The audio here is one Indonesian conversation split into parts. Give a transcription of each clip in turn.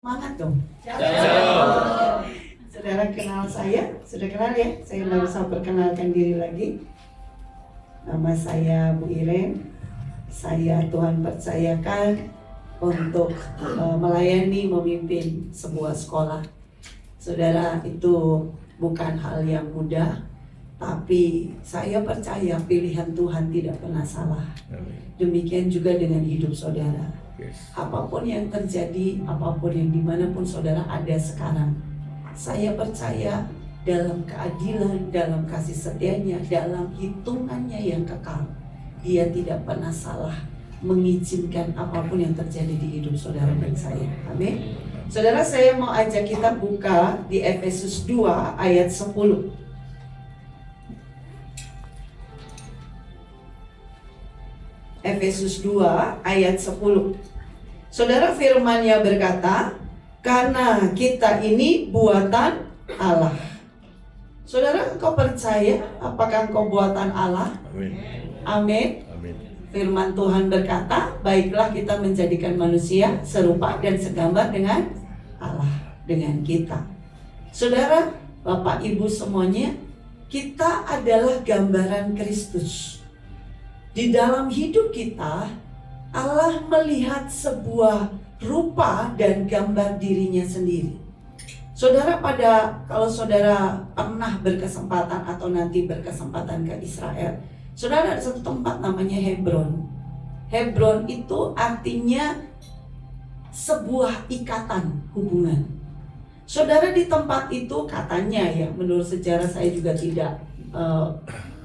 Semangat dong. Shalom. Saudara kenal saya? Sudah kenal ya? Saya nggak usah perkenalkan diri lagi. Nama saya Bu Iren. Saya Tuhan percayakan untuk melayani, memimpin sebuah sekolah. Saudara, itu bukan hal yang mudah, tapi saya percaya pilihan Tuhan tidak pernah salah. Demikian juga dengan hidup saudara. Apapun yang terjadi, apapun yang dimanapun saudara ada sekarang, saya percaya dalam keadilan, dalam kasih setianya, dalam hitungannya yang kekal, Dia tidak pernah salah mengizinkan apapun yang terjadi di hidup saudara dan saya. Amin. Saudara, saya mau ajak kita buka di Efesus 2 ayat 10. Efesus 2 ayat 10. Saudara, firman-Nya berkata, karena kita ini buatan Allah. Saudara, engkau percaya apakah engkau buatan Allah? Amin. Amin. Amin. Firman Tuhan berkata, baiklah kita menjadikan manusia serupa dan segambar dengan Allah, dengan kita. Saudara, Bapak Ibu semuanya, kita adalah gambaran Kristus. Di dalam hidup kita, Allah melihat sebuah rupa dan gambar dirinya sendiri. Saudara, kalau saudara pernah berkesempatan atau nanti berkesempatan ke Israel, saudara, ada satu tempat namanya Hebron. Hebron itu artinya sebuah ikatan hubungan. Saudara, di tempat itu katanya ya, menurut sejarah saya juga tidak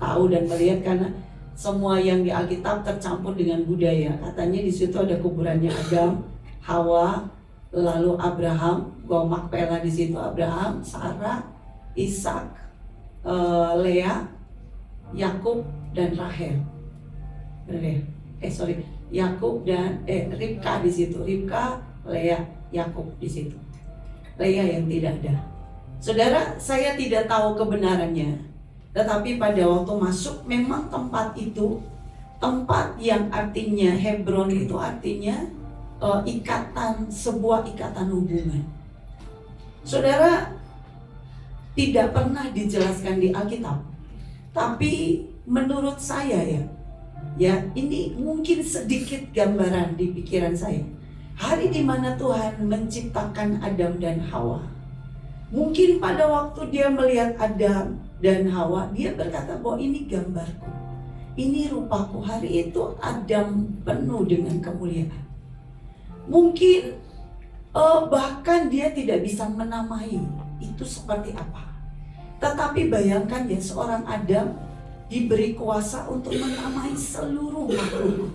tahu dan melihat karena semua yang di Alkitab tercampur dengan budaya. Katanya di situ ada kuburannya Adam, Hawa, lalu Abraham, gua Makpela di situ, Abraham, Sarah, Ishak, Lea, Yakub dan Rahel. Benar ya? Yakub dan Ribka di situ. Ribka, Lea, Yakub di situ. Lea yang tidak ada. Saudara, saya tidak tahu kebenarannya. Tetapi pada waktu masuk, memang tempat itu tempat yang artinya Hebron itu artinya ikatan, sebuah ikatan hubungan. Saudara, tidak pernah dijelaskan di Alkitab, tapi menurut saya ya ini mungkin sedikit gambaran di pikiran saya. Hari di mana Tuhan menciptakan Adam dan Hawa, mungkin pada waktu Dia melihat Adam dan Hawa, Dia berkata bahwa ini gambarku, ini rupaku. Hari itu Adam penuh dengan kemuliaan. Mungkin bahkan dia tidak bisa menamai itu seperti apa. Tetapi bayangkan ya, seorang Adam diberi kuasa untuk menamai seluruh makhluk,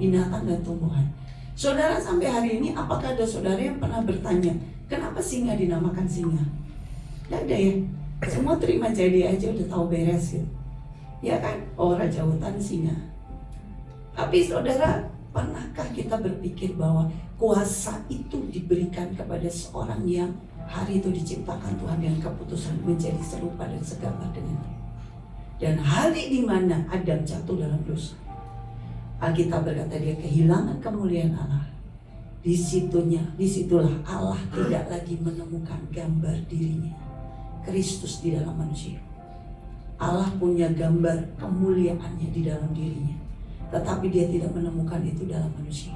binatang dan tumbuhan. Saudara, sampai hari ini apakah ada saudara yang pernah bertanya, kenapa singa dinamakan singa? Tidak ada ya. Semua terima jadi aja, udah tahu beres gitu. Ya kan? Oh, raja hutan singa. Tapi saudara, pernahkah kita berpikir bahwa kuasa itu diberikan kepada seorang yang hari itu diciptakan Tuhan dengan keputusan menjadi serupa dan segambar dengannya. Dan hari di mana Adam jatuh dalam dosa, Alkitab berkata dia kehilangan kemuliaan Allah. Disitulah Allah tidak lagi menemukan gambar dirinya, Kristus di dalam manusia. Allah punya gambar kemuliaannya di dalam dirinya, tetapi dia tidak menemukan itu dalam manusia.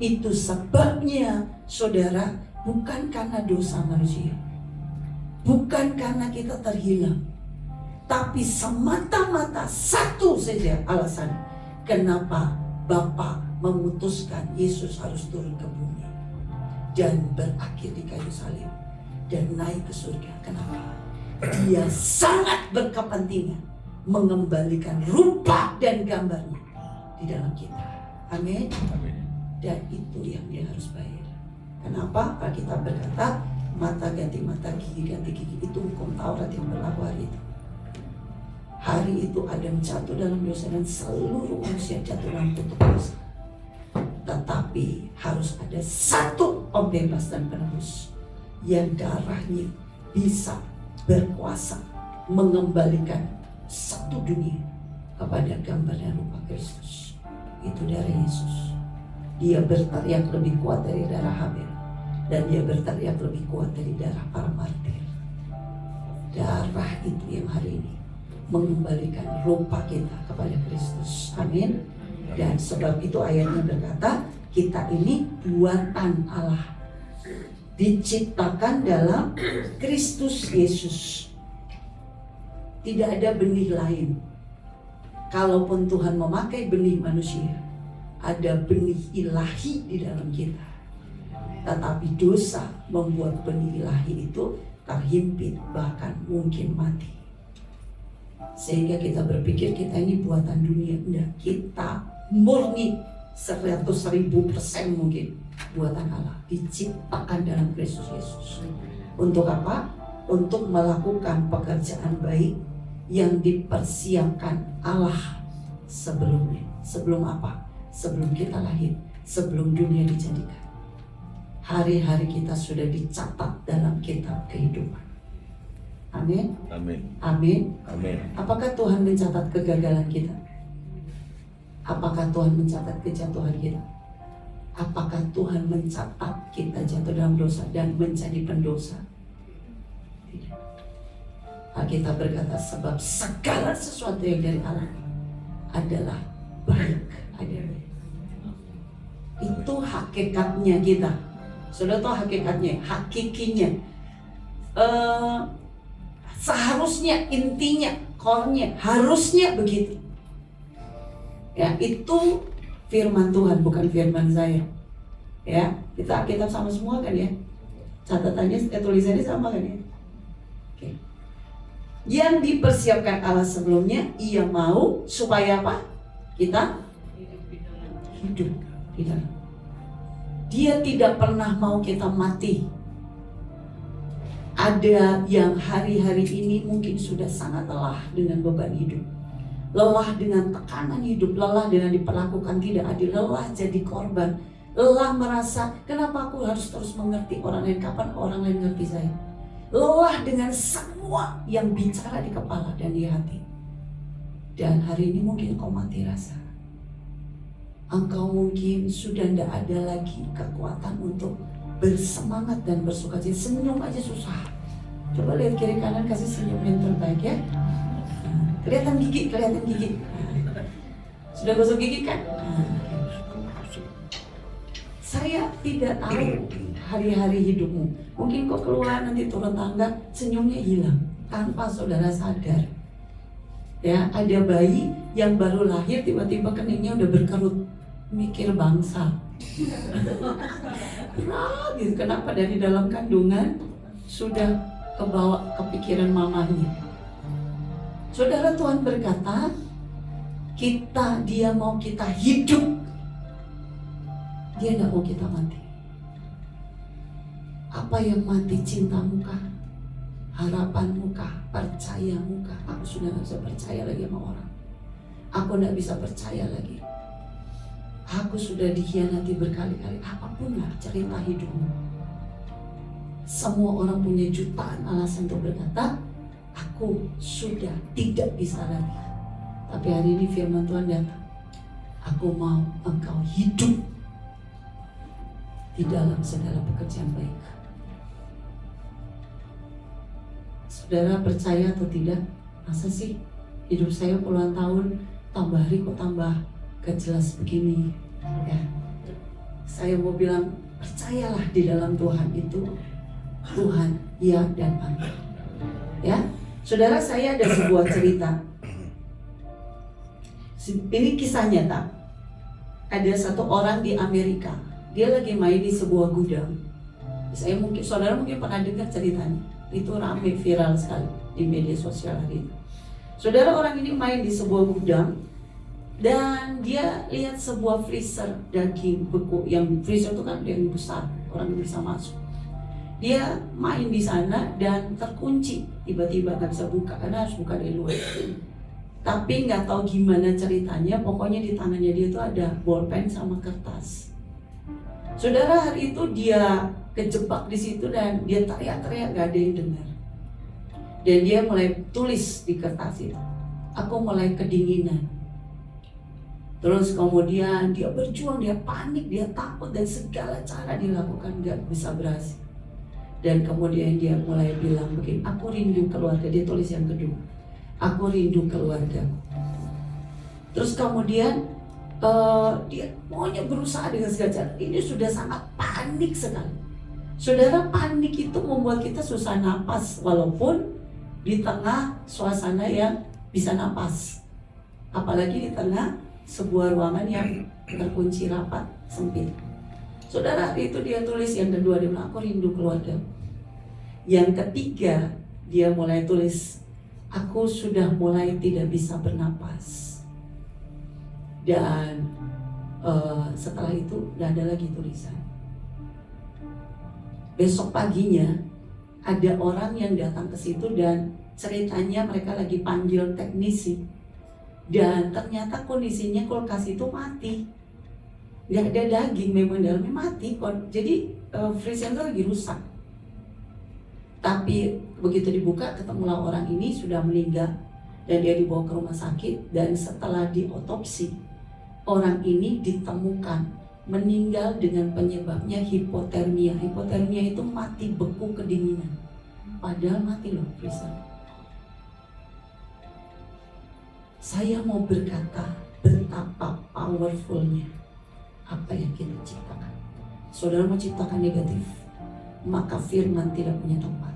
Itu sebabnya saudara, bukan karena dosa manusia, bukan karena kita terhilang, tapi semata-mata satu saja alasan kenapa Bapa memutuskan Yesus harus turun ke bumi dan berakhir di kayu salib dan naik ke surga. Kenapa? Dia sangat berkepentingan mengembalikan rupa dan gambarnya di dalam kita. Amin. Dan itu yang dia harus bayar. Kenapa? Alkitab berkata, mata ganti mata, gigi ganti gigi. Itu hukum Taurat yang berlaku hari itu. Hari itu Adam jatuh dalam dosa dan seluruh manusia jatuh dalam kutuk dosa. Tetapi harus ada satu pembebas dan penebus yang darahnya bisa berkuasa mengembalikan satu dunia kepada gambar dan rupa Kristus. Itu darah Yesus. Dia berteriak lebih kuat dari darah Habel. Dan dia berteriak lebih kuat dari darah para martir. Darah itu yang hari ini mengembalikan rupa kita kepada Kristus. Amin. Dan sebab itu ayatnya berkata, kita ini buatan Allah, diciptakan dalam Kristus Yesus. Tidak ada benih lain. Kalaupun Tuhan memakai benih manusia, ada benih ilahi di dalam kita. Tetapi dosa membuat benih ilahi itu terhimpit, bahkan mungkin mati. Sehingga kita berpikir kita ini buatan dunia. Enggak, kita murni 100.000% mungkin buatan Allah, diciptakan dalam Kristus Yesus. Untuk apa? Untuk melakukan pekerjaan baik yang dipersiapkan Allah sebelumnya. Sebelum apa? Sebelum kita lahir, sebelum dunia dijadikan. Hari-hari kita sudah dicatat dalam kitab kehidupan. Amin. Amin. Amin. Amin. Apakah Tuhan mencatat kegagalan kita? Apakah Tuhan mencatat kejatuhan kita? Apakah Tuhan mencatat kita jatuh dalam dosa dan menjadi pendosa? Tidak. Alkitab berkata, sebab segala sesuatu yang dari Allah adalah baik adanya. Itu hakikatnya kita. Sudah tahu hakikatnya, hakikinya. Seharusnya, intinya, core-nya, harusnya begitu. Ya, itu firman Tuhan, bukan firman saya. Ya, kita Alkitab sama semua kan ya. Catatannya, tulisannya sama kan ya. Oke. Yang dipersiapkan Allah sebelumnya, Ia mau supaya apa? Kita hidup di dalam. Dia tidak pernah mau kita mati. Ada yang hari-hari ini mungkin sudah sangat lelah dengan beban hidup, lelah dengan tekanan hidup, lelah dengan diperlakukan tidak adil, lelah jadi korban, lelah merasa kenapa aku harus terus mengerti orang lain, kapan orang lain ngerti saya, lelah dengan semua yang bicara di kepala dan di hati. Dan hari ini mungkin kau mati rasa. Engkau mungkin sudah tidak ada lagi kekuatan untuk bersemangat dan bersukacita. Senyum aja susah. Coba lihat kiri kanan, kasih senyum yang terbaik ya. Kelihatan gigi, kelihatan gigi. Sudah gosok gigi kan? Saya tidak tahu hari-hari hidupmu. Mungkin kok keluar nanti turun tangga, senyumnya hilang tanpa saudara sadar. Ya, ada bayi yang baru lahir tiba-tiba keningnya udah berkerut, mikir bangsa. Nah, gitu. Kenapa dari dalam kandungan sudah kebawa kepikiran mamanya. Saudara, Tuhan berkata, Dia mau kita hidup. Dia nggak mau kita mati. Apa yang mati? Cintamu kah? Harapanmu kah? Percayamu kah? Aku sudah nggak bisa percaya lagi sama orang. Aku nggak bisa percaya lagi. Aku sudah dikhianati berkali-kali. Apapun lah cerita hidupmu. Semua orang punya jutaan alasan untuk berkata, aku sudah tidak bisa lagi. Tapi hari ini firman Tuhan datang. Aku mau engkau hidup di dalam segala pekerjaan baik. Saudara percaya atau tidak? Masa sih hidup saya puluhan tahun, tambah hari kok tambah gak jelas begini ya. Saya mau bilang, percayalah di dalam Tuhan itu Tuhan ya dan amin ya. Saudara, saya ada sebuah cerita. Ini kisah nyata. Ada satu orang di Amerika, dia lagi main di sebuah gudang. Saudara mungkin pernah dengar ceritanya. Itu ramai viral sekali di media sosial hari ini. Saudara, orang ini main di sebuah gudang dan dia lihat sebuah freezer daging beku. Yang freezer itu kan yang besar, orang bisa masuk. Dia main di sana dan terkunci, tiba-tiba nggak bisa buka karena harus buka dari luar. Tapi nggak tahu gimana ceritanya, pokoknya di tangannya dia itu ada bolpen sama kertas. Saudara, hari itu dia kejebak di situ dan dia teriak-teriak, gak ada yang dengar. Dan dia mulai tulis di kertas itu, aku mulai kedinginan. Terus kemudian dia berjuang, dia panik, dia takut, dan segala cara dilakukan gak bisa berhasil. Dan kemudian dia mulai bilang begini, aku rindu keluarga. Dia tulis yang kedua, aku rindu keluarga. Terus kemudian dia maunya berusaha dengan segala cara. Ini sudah sangat panik sekali. Saudara, panik itu membuat kita susah napas, walaupun di tengah suasana yang bisa napas, apalagi di tengah sebuah ruangan yang terkunci rapat, sempit. Saudara, itu dia tulis yang kedua, dia bilang, aku rindu keluarga. Yang ketiga, dia mulai tulis, aku sudah mulai tidak bisa bernapas. Dan setelah itu tidak ada lagi tulisan. Besok paginya ada orang yang datang ke situ dan ceritanya mereka lagi panggil teknisi. Dan ternyata kondisinya kulkas itu mati, nggak ada daging, memang dalamnya mati. Jadi freezer itu lagi rusak. Tapi begitu dibuka, ketemulah orang ini sudah meninggal dan dia dibawa ke rumah sakit. Dan setelah diotopsi, orang ini ditemukan meninggal dengan penyebabnya hipotermia. Hipotermia itu mati beku kedinginan. Padahal mati loh freezer. Saya mau berkata betapa powerfulnya apa yang kita ciptakan. Saudara mau ciptakan negatif, maka firman tidak punya tempat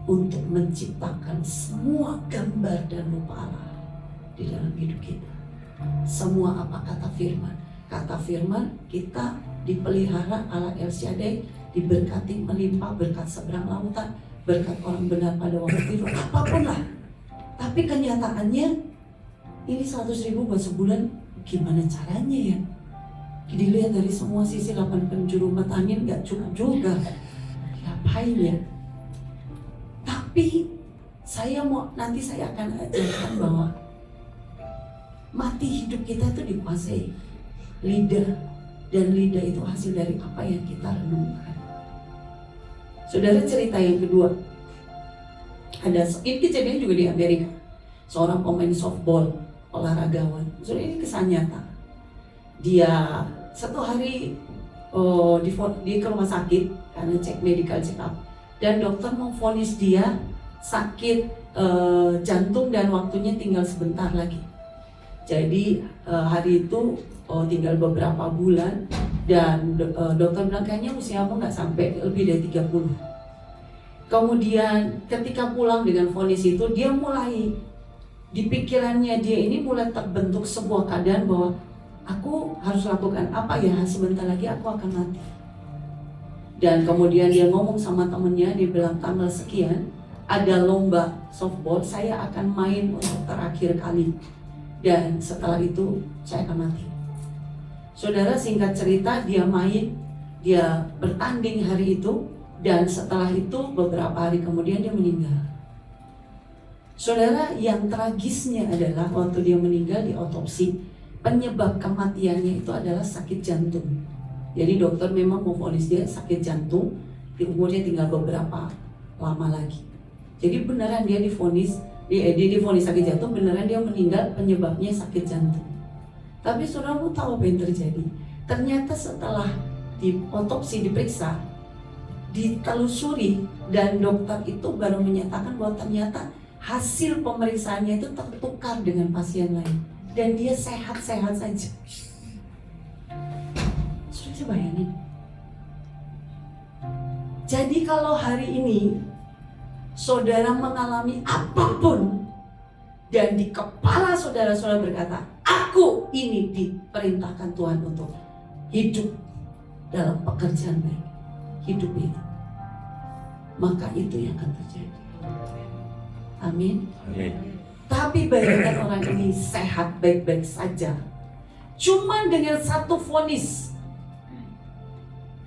untuk menciptakan semua gambar dan rupa Allah di dalam hidup kita. Semua apa kata firman? Kata firman, kita dipelihara Allah El Shaddai, diberkati melimpah, berkat seberang lautan, berkat orang benar pada waktu tidur, apapun lah. Tapi kenyataannya ini 100.000 buat sebulan, gimana caranya ya? Dilihat dari semua sisi 8 penjuru mata angin gak cukup juga. Ngapain ya? Tapi nanti saya akan ajarkan bahwa mati hidup kita itu dikuasai lidah, dan lidah itu hasil dari apa yang kita renungkan. Saudara, cerita yang kedua, ini kejadian juga di Amerika. Seorang pemain softball, olahragawan. Saudara, ini kisah nyata. Dia satu hari di ke rumah sakit karena cek medical check up, dan dokter memvonis dia sakit jantung dan waktunya tinggal sebentar lagi. Jadi hari itu tinggal beberapa bulan, dan dokter bilang kayaknya usiamu nggak sampai lebih dari 30. Kemudian ketika pulang dengan vonis itu, dia mulai di pikirannya dia ini mulai terbentuk sebuah keadaan bahwa aku harus lakukan apa ya, sebentar lagi aku akan mati. Dan kemudian dia ngomong sama temennya, dia bilang tanggal sekian ada lomba softball, saya akan main untuk terakhir kali, dan setelah itu saya akan mati. Saudara, singkat cerita, dia main, dia bertanding hari itu, dan setelah itu beberapa hari kemudian dia meninggal. Saudara, yang tragisnya adalah waktu dia meninggal di otopsi, penyebab kematiannya itu adalah sakit jantung. Jadi dokter memang memvonis dia sakit jantung, di umurnya tinggal beberapa lama lagi. Jadi beneran dia divonis sakit jantung, beneran dia meninggal penyebabnya sakit jantung. Tapi saudara mau tahu apa yang terjadi? Ternyata setelah di otopsi, diperiksa, ditelusuri, dan dokter itu baru menyatakan bahwa ternyata hasil pemeriksaannya itu tertukar dengan pasien lain, dan dia sehat-sehat saja. Sudah bayangin. Jadi kalau hari ini saudara mengalami apapun, dan di kepala saudara berkata, aku ini diperintahkan Tuhan untuk hidup dalam pekerjaan baik, hidup itu, maka itu yang akan terjadi. Amin. Tapi bayangkan orang ini sehat baik-baik saja, cuman dengan satu vonis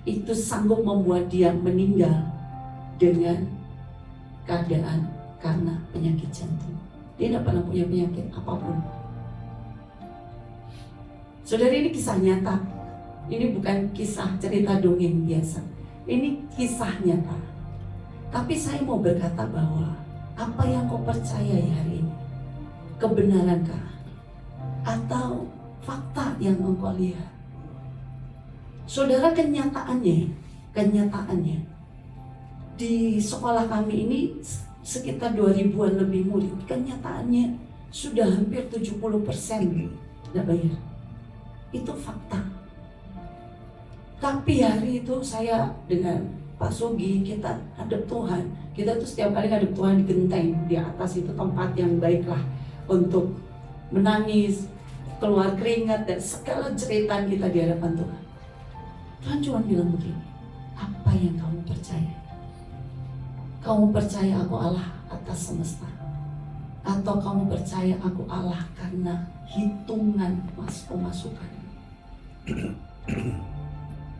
itu sanggup membuat dia meninggal dengan keadaan karena penyakit jantung. Dia tidak pernah punya penyakit apapun. Saudara, ini kisah nyata. Ini bukan kisah cerita dongeng biasa. Ini kisah nyata. Tapi saya mau berkata bahwa apa yang kau percayai hari ini, kebenarankah? Atau fakta yang engkau lihat. Saudara, kenyataannya di sekolah kami ini sekitar 2000-an lebih murid. Kenyataannya sudah hampir 70% tidak bayar. Itu fakta. Tapi hari itu saya dengan Pak Sugi, kita hadap Tuhan. Kita tuh setiap kali hadap Tuhan di genteng, di atas itu tempat yang baiklah untuk menangis, keluar keringat, dan segala jeritan kita di hadapan Tuhan. Tuhan cuma bilang begini, apa yang kamu percaya? Kamu percaya aku Allah atas semesta? Atau kamu percaya aku Allah karena hitungan pemasukan?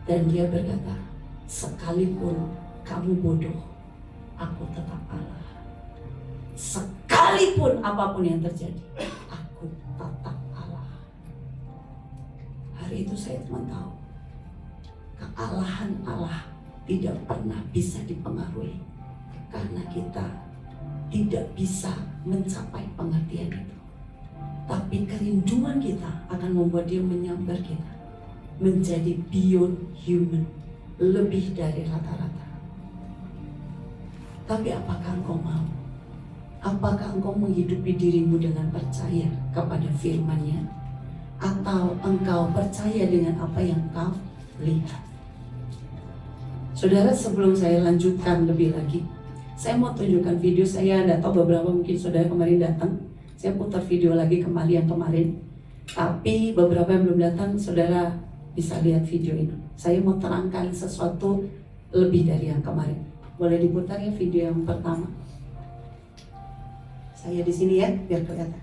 Dan dia berkata, sekalipun kamu bodoh, aku tetap Allah. Sekalipun apapun yang terjadi, aku tetap Allah. Hari itu saya cuma tahu, kealahan Allah tidak pernah bisa dipengaruhi, karena kita tidak bisa mencapai pengertian itu. Tapi kerinduan kita akan membuat dia menyambar kita menjadi beyond human, lebih dari rata-rata. Tapi apakah engkau mau? Apakah engkau menghidupi dirimu dengan percaya kepada firman-Nya? Atau engkau percaya dengan apa yang kau lihat? Saudara, sebelum saya lanjutkan lebih lagi, saya mau tunjukkan video. Saya tidak tahu, beberapa mungkin saudara kemarin datang. Saya putar video lagi kembali yang kemarin. Tapi beberapa yang belum datang, saudara bisa lihat video ini. Saya mau terangkan sesuatu lebih dari yang kemarin. Boleh diputar ya video yang pertama. Saya di sini ya, biar kelihatan.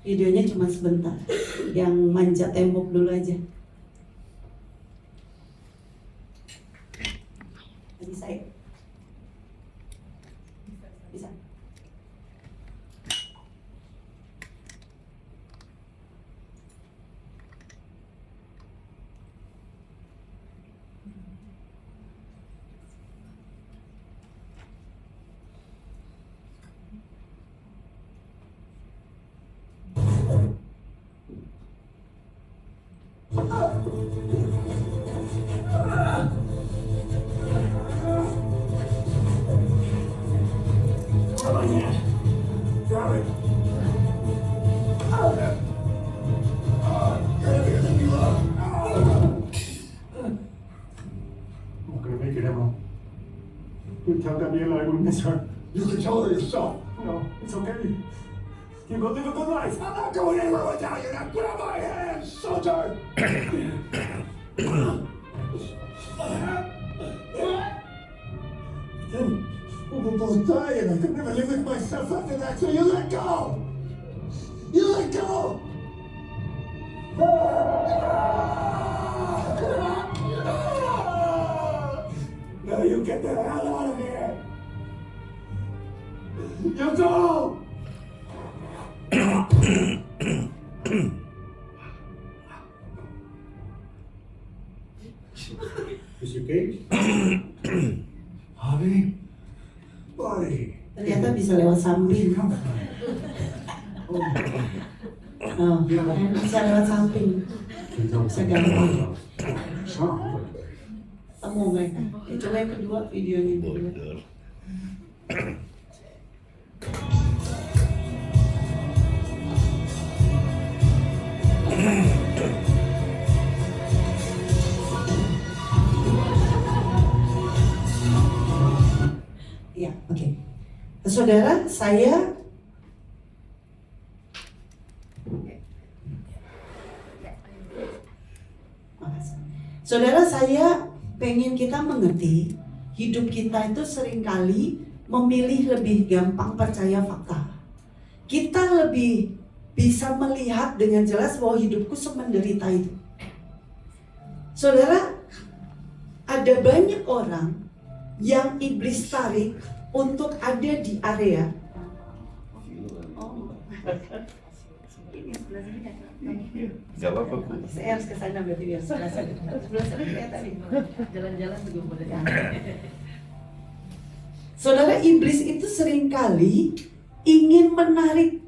Videonya cuma sebentar, yang manjat tembok dulu aja. Tadi saya bisa. You tell Gabriela I will miss her. You can tell her yourself. No, it's okay. You go live a good life. I'm not going anywhere without you. Now grab my hand, soldier. Then we will both die, and I could never live with myself after that. So you let go. You let go. Now you get the hell out of here. You go. Is you okay? Honey, buddy. Ternyata bisa lewat samping. Oh, bisa lewat samping. Bisa gampang. Temu mereka. Coba yang kedua videonya dulu. Ya, oke. Saudara, saya Saudara, saya pengen kita mengerti, hidup kita itu seringkali memilih lebih gampang percaya fakta. Kita lebih bisa melihat dengan jelas bahwa hidupku semenderita itu. Saudara, ada banyak orang yang iblis tarik untuk ada di area. Gak apa-apa. Saya harus ke sana berarti biar sebelah sana. Sebelah sana kelihatan nih. Jalan-jalan juga boleh. Saudara, iblis itu seringkali ingin menarik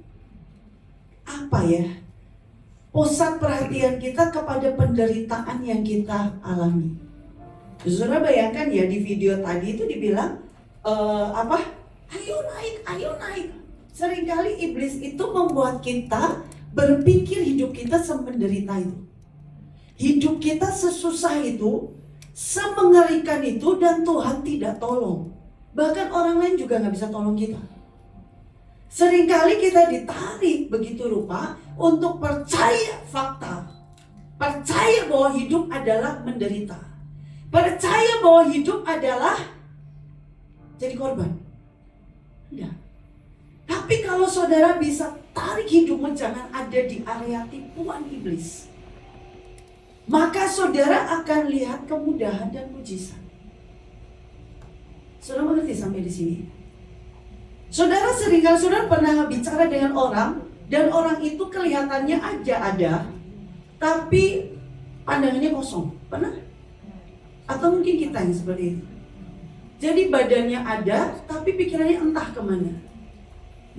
pusat perhatian kita kepada penderitaan yang kita alami. Saudara bayangkan ya, di video tadi itu dibilang ayo naik. Seringkali iblis itu membuat kita berpikir hidup kita semenderita itu, hidup kita sesusah itu, semengerikan itu, dan Tuhan tidak tolong. Bahkan orang lain juga gak bisa tolong kita. Seringkali kita ditarik begitu rupa untuk percaya fakta, percaya bahwa hidup adalah menderita, percaya bahwa hidup adalah jadi korban. Enggak. Tapi kalau saudara bisa tarik hidupmu jangan ada di area tipuan iblis, maka saudara akan lihat kemudahan dan mujizat. Saudara mengerti sampai di sini? Saudara, seringkali saudara pernah bicara dengan orang, dan orang itu kelihatannya aja ada, tapi pandangannya kosong. Pernah? Atau mungkin kita yang seperti itu. Jadi badannya ada, tapi pikirannya entah kemana,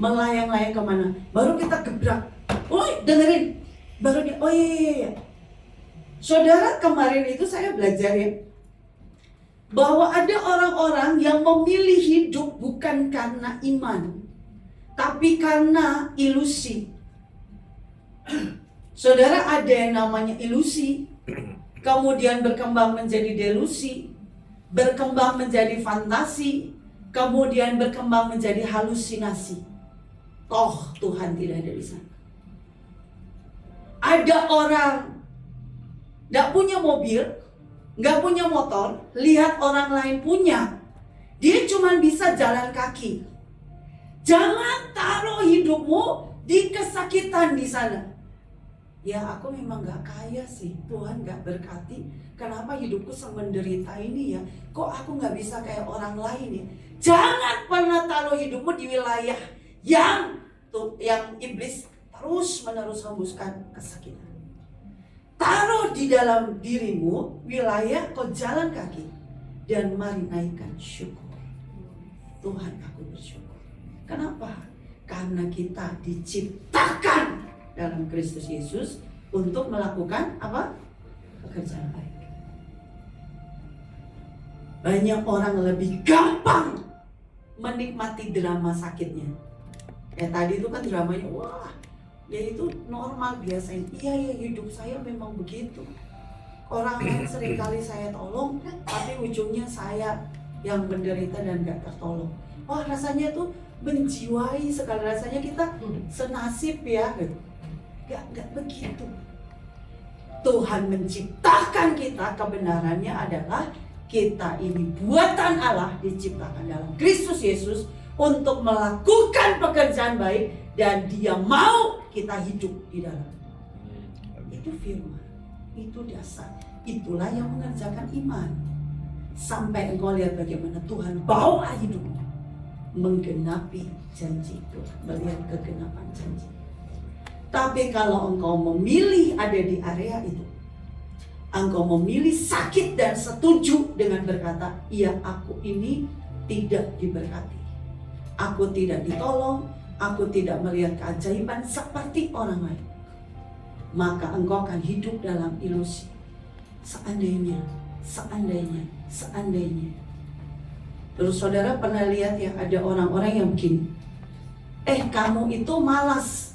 melayang-layang kemana. Baru kita gebrak, woi dengerin, baru dia, oh iya. Saudara, kemarin itu saya belajar ya, bahwa ada orang-orang yang memilih hidup bukan karena iman, tapi karena ilusi. Saudara, ada yang namanya ilusi, kemudian berkembang menjadi delusi, berkembang menjadi fantasi, kemudian berkembang menjadi halusinasi. Toh Tuhan tidak ada di sana. Ada orang gak punya mobil, gak punya motor, lihat orang lain punya, dia cuma bisa jalan kaki. Jangan taruh hidupmu di kesakitan di sana. Ya, aku memang gak kaya sih, Tuhan gak berkati. Kenapa hidupku semenderita ini ya? Kok aku gak bisa kayak orang lain ya? Jangan pernah taruh hidupmu di wilayah yang iblis terus menerus hembuskan kesakitan. Taruh di dalam dirimu wilayah kau jalan kaki, dan mari naikkan syukur. Tuhan, aku bersyukur. Kenapa? Karena kita diciptakan dalam Kristus Yesus untuk melakukan apa? Pekerjaan baik. Banyak orang lebih gampang menikmati drama sakitnya. Tadi itu kan dramanya, wah, ya itu normal biasa. Iya, hidup saya memang begitu. Orang lain seringkali saya tolong, tapi ujungnya saya yang menderita dan gak tertolong. Wah, rasanya tuh menjiwai sekali, rasanya kita senasib ya. Gak begitu. Tuhan menciptakan kita, kebenarannya adalah kita ini buatan Allah, diciptakan dalam Kristus Yesus untuk melakukan pekerjaan baik, dan Dia mau kita hidup di dalam. Itu firman, itu dasar, itulah yang mengerjakan iman. Sampai engkau lihat bagaimana Tuhan bawa hidupmu menggenapi janji Tuhan, melihat kegenapan janji. Tapi kalau engkau memilih ada di area itu, engkau memilih sakit dan setuju dengan berkata, iya, aku ini tidak diberkati, aku tidak ditolong, aku tidak melihat keajaiban seperti orang lain, maka engkau akan hidup dalam ilusi. Seandainya. Terus saudara pernah lihat ya, ada orang-orang yang begini, kamu itu malas.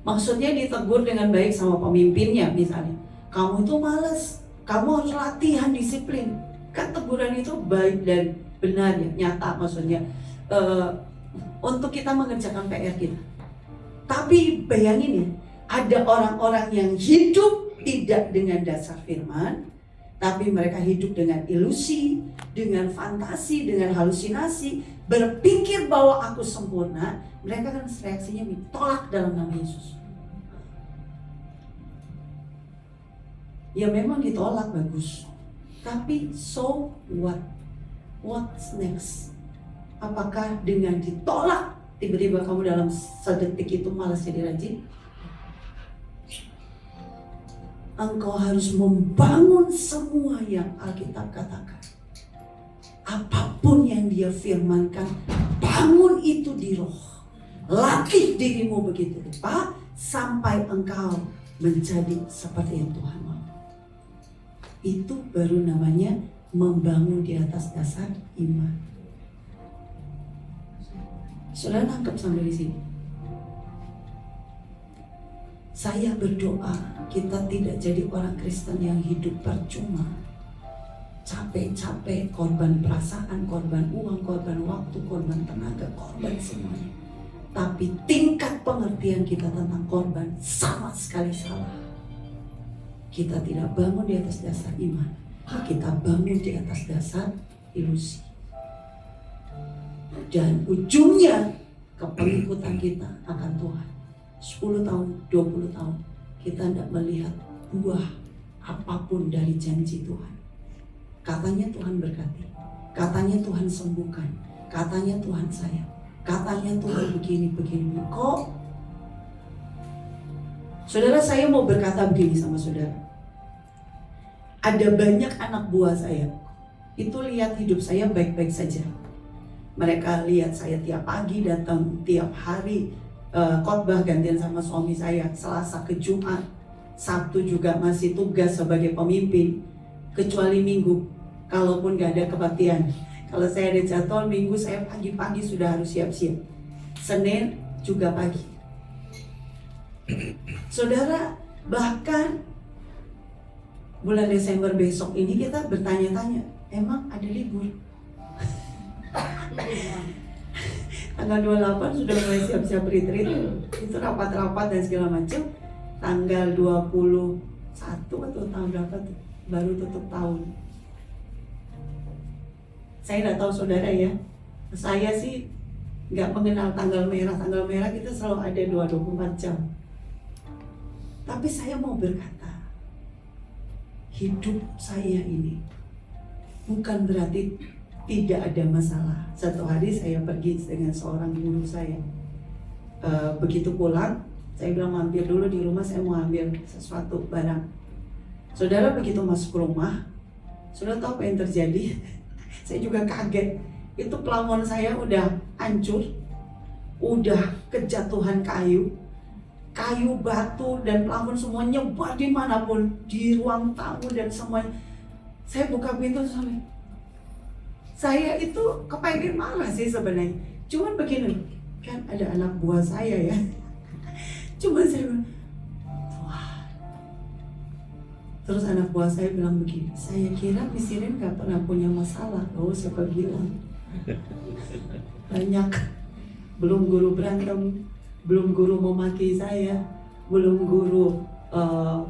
Maksudnya ditegur dengan baik sama pemimpinnya misalnya, kamu itu malas, kamu harus latihan disiplin. Kan teguran itu baik dan benar ya, nyata maksudnya, untuk kita mengerjakan PR kita. Tapi bayangin ya, ada orang-orang yang hidup tidak dengan dasar firman, tapi mereka hidup dengan ilusi, dengan fantasi, dengan halusinasi, berpikir bahwa aku sempurna. Mereka kan reaksinya ditolak dalam nama Yesus. Ya memang ditolak, bagus. Tapi so what? What's next? Apakah dengan ditolak tiba-tiba kamu dalam sedetik itu malas jadi rajin? Engkau harus membangun semua yang Alkitab katakan. apapun yang dia firmankan, bangun itu di roh. Latih dirimu begitu rupa sampai engkau menjadi seperti yang Tuhan mau. Itu baru namanya membangun di atas dasar iman. Saudara nangkep sampai di sini? Saya berdoa kita tidak jadi orang Kristen yang hidup percuma, capek-capek, korban perasaan, korban uang, korban waktu, korban tenaga, korban semuanya. Tapi tingkat pengertian kita tentang korban sama sekali salah. Kita tidak bangun di atas dasar iman, kita bangun di atas dasar ilusi. Dan ujungnya kepengikutan kita akan Tuhan 10 tahun, 20 tahun kita tidak melihat buah apapun dari janji Tuhan. Katanya Tuhan berkati, katanya Tuhan sembuhkan, katanya Tuhan sayang, katanya Tuhan begini. Kok? Saudara, saya mau berkata begini sama saudara. Ada banyak anak buah saya, itu lihat hidup saya baik-baik saja. Mereka lihat saya tiap pagi datang, tiap hari khotbah gantian sama suami saya, Selasa ke Jumat, Sabtu juga masih tugas sebagai pemimpin, kecuali Minggu, kalaupun gak ada kebaktian. Kalau saya ada jadwal Minggu, saya pagi-pagi sudah harus siap-siap. Senin juga pagi. Saudara, bahkan bulan Desember besok ini kita bertanya-tanya, emang ada libur? Tanggal 28 sudah mulai siap-siap retreat, itu rapat-rapat dan segala macam. Tanggal 21 atau tahun berapa tuh baru tutup tahun. Saya nggak tahu saudara ya, saya sih nggak mengenal tanggal merah. Tanggal merah kita selalu ada 24 jam. Tapi saya mau berkata, hidup saya ini bukan berarti tidak ada masalah. Satu hari saya pergi dengan seorang guru saya. Begitu pulang, saya bilang mampir dulu di rumah, saya mau ambil sesuatu barang. Saudara, begitu masuk rumah, saudara tahu apa yang terjadi? Saya juga kaget. Itu pelafon saya udah hancur, udah kejatuhan kayu, batu dan pelafon semua nyebar dimanapun, di ruang tamu dan semuanya. Saya buka pintu sampai, saya itu kepengen marah sih sebenarnya. Cuman begini, kan ada anak buah saya ya. Cuman saya bilang, wah. Terus anak buah saya bilang begini, saya kira Miss Irene gak pernah punya masalah. Oh, siapa bilang? Banyak. Belum guru berantem, belum guru memaki saya, belum guru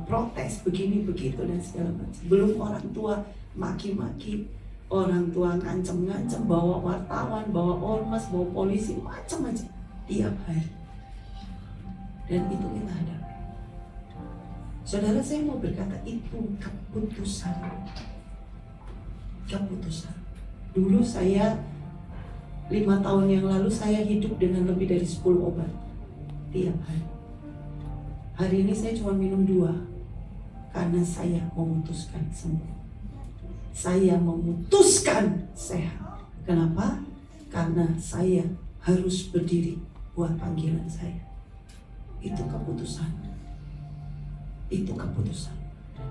protes begini begitu dan segala macam. Belum orang tua maki-maki, orang tua ngancem-ngancem, bawa wartawan, bawa ormas, bawa polisi, macam-macam tiap hari. Dan itu kita hadapi. Saudara, saya mau berkata itu keputusan. Dulu saya 5 tahun yang lalu saya hidup dengan lebih dari 10 obat tiap hari. Hari ini saya cuma minum 2 karena saya memutuskan sembuh. Saya memutuskan sehat. Kenapa? Karena saya harus berdiri buat panggilan saya. Itu keputusan.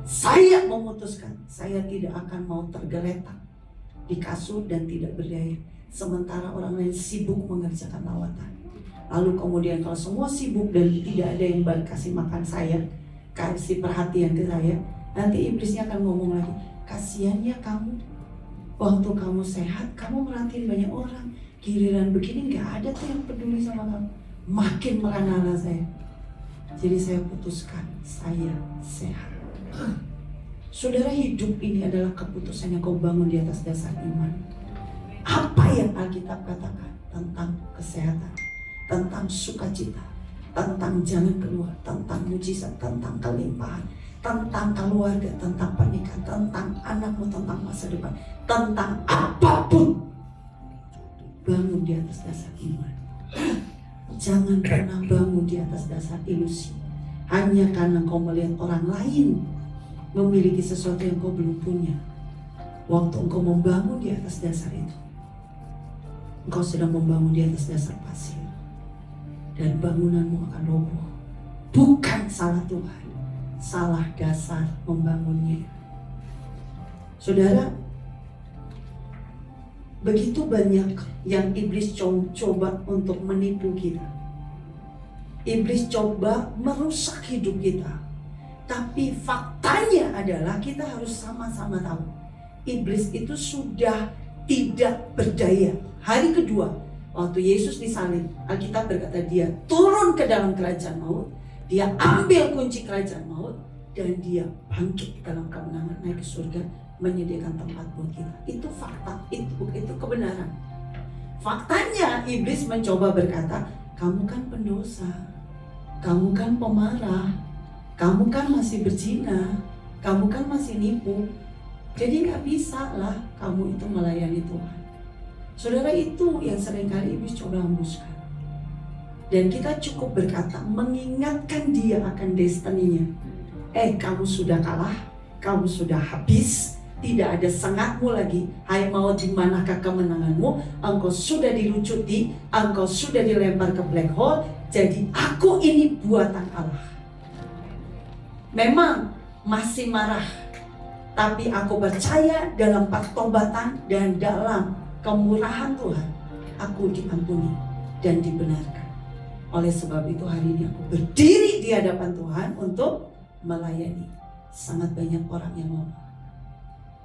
Saya memutuskan saya tidak akan mau tergeletak di kasur dan tidak berdaya, sementara orang lain sibuk mengerjakan lawatan. Lalu kemudian kalau semua sibuk dan tidak ada yang kasih makan saya, kasih perhatian ke saya, nanti iblisnya akan ngomong lagi, kasiannya kamu, waktu kamu sehat kamu merhatiin banyak orang, giliran begini gak ada tuh yang peduli sama kamu. Makin merana saya. Jadi saya putuskan saya sehat. Saudara, hidup ini adalah keputusan yang kau bangun di atas dasar iman. Apa yang Alkitab katakan tentang kesehatan, tentang sukacita, tentang jalan keluar, tentang mujizat, tentang kelimpahan, tentang keluarga, tentang pernikahan, tentang anakmu, tentang masa depan, tentang apapun, bangun di atas dasar iman. Jangan pernah bangun di atas dasar ilusi hanya karena kau melihat orang lain memiliki sesuatu yang kau belum punya. Waktu engkau membangun di atas dasar itu, engkau sedang membangun di atas dasar pasir, dan bangunanmu akan roboh. Bukan salah Tuhan, salah dasar membangunnya. Saudara, begitu banyak yang iblis coba untuk menipu kita. Iblis coba merusak hidup kita. Tapi faktanya adalah kita harus sama-sama tahu, iblis itu sudah tidak berdaya. Hari kedua, waktu Yesus disalib, Alkitab berkata dia turun ke dalam kerajaan maut, dia ambil kunci kerajaan maut, dan dia bangkit dalam kemenangan, naik ke surga, menyediakan tempat buat kita. Itu fakta, itu kebenaran. Faktanya iblis mencoba berkata, kamu kan pendosa, kamu kan pemarah, kamu kan masih berzina, kamu kan masih nipu, jadi gak bisa lah kamu itu melayani Tuhan. Saudara, itu yang seringkali iblis coba hembuskan. Dan kita cukup berkata, mengingatkan dia akan destininya. Kamu sudah kalah, kamu sudah habis, tidak ada sengatmu lagi. Hai maut, di manakah kemenanganmu? Engkau sudah dilucuti, engkau sudah dilempar ke black hole. Jadi aku ini buatan Allah. Memang masih marah, tapi aku percaya dalam pertobatan dan dalam kemurahan Tuhan, aku diampuni dan dibenarkan. Oleh sebab itu hari ini aku berdiri di hadapan Tuhan untuk melayani sangat banyak orang yang lemah.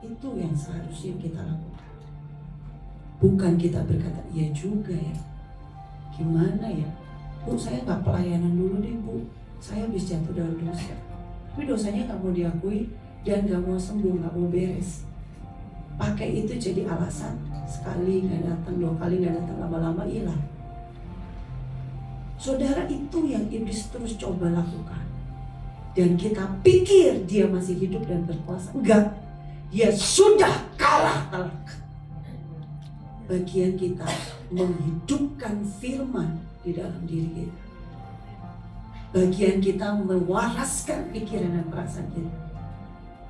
Itu yang seharusnya kita lakukan. Bukan kita berkata, iya juga ya, gimana ya, Bu, saya gak pelayanan dulu deh Bu, saya habis jatuh dalam dosa. Tapi dosanya gak mau diakui dan gak mau sembuh, gak mau beres. Pakai itu jadi alasan, sekali gak datang, 2 kali gak datang, lama-lama hilang. Saudara, itu yang iblis terus coba lakukan. Dan kita pikir dia masih hidup dan berkuasa. Enggak, dia sudah kalah telak. Bagian kita menghidupkan firman di dalam diri kita. Bagian kita mewaraskan pikiran dan perasaan kita.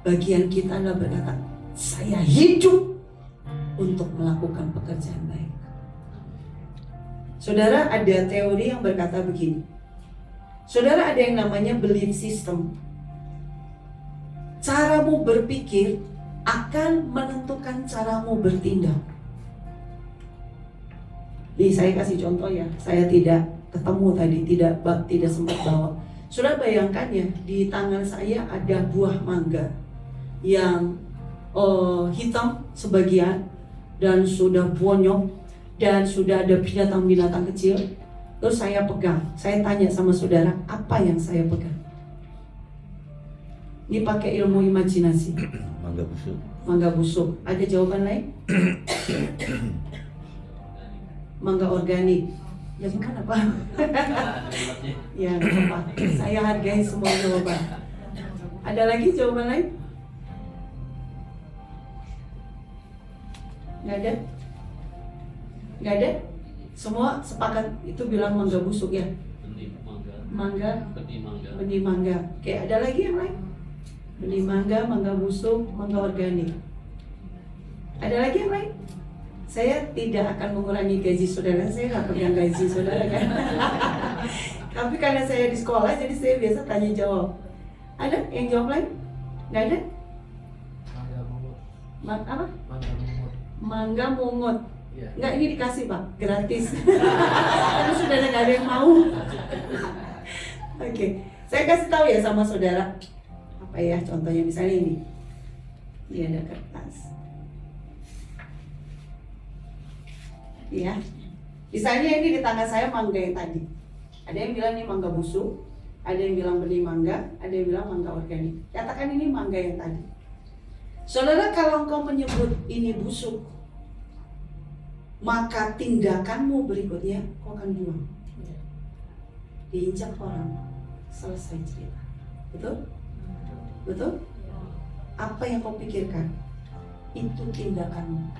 Bagian kita adalah berkata, saya hidup untuk melakukan pekerjaan baik. Saudara, ada teori yang berkata begini. Saudara, ada yang namanya belief system. Caramu berpikir akan menentukan caramu bertindak. Nih, saya kasih contoh ya. Saya tidak ketemu tadi, tidak sempat bawa. Saudara bayangkan ya, di tangan saya ada buah mangga yang hitam sebagian dan sudah bonyok dan sudah ada binatang-binatang kecil. Terus saya pegang, saya tanya sama saudara, apa yang saya pegang? Ini pakai ilmu imajinasi. Mangga busuk. Mangga busuk. Ada jawaban lain? Mangga organik. Ya gimana Pak? Ya nggak apa. Saya hargai semua jawaban. Ada lagi jawaban lain? Nggak ada? Nggak ada? Semua sepakat itu bilang mangga busuk ya? Mangga, benih mangga. Oke, ada lagi yang lain? Benih mangga, mangga busuk, mangga organik. Ada lagi yang lain? Saya tidak akan mengurangi gaji saudara, saya nggak pegang gaji saudara kan. Tapi karena saya di sekolah, jadi saya biasa tanya jawab. Ada yang jawab lain? Nggak ada? Apa? Mangga mungut. Enggak, ini dikasih Pak, gratis. Karena sudah nggak ada yang mau. Oke, saya kasih tahu ya sama saudara. Apa ya contohnya, misalnya ini. Ini ada kertas. Ya, misalnya ini di tangan saya mangga yang tadi. Ada yang bilang ini mangga busuk, ada yang bilang benih mangga, ada yang bilang mangga organik. Katakan ini mangga yang tadi. Saudara, kalau engkau menyebut ini busuk, maka tindakanmu berikutnya kau akan buang. Diinjak orang, selesai cerita. Betul? Betul? Apa yang kau pikirkan, itu tindakanmu.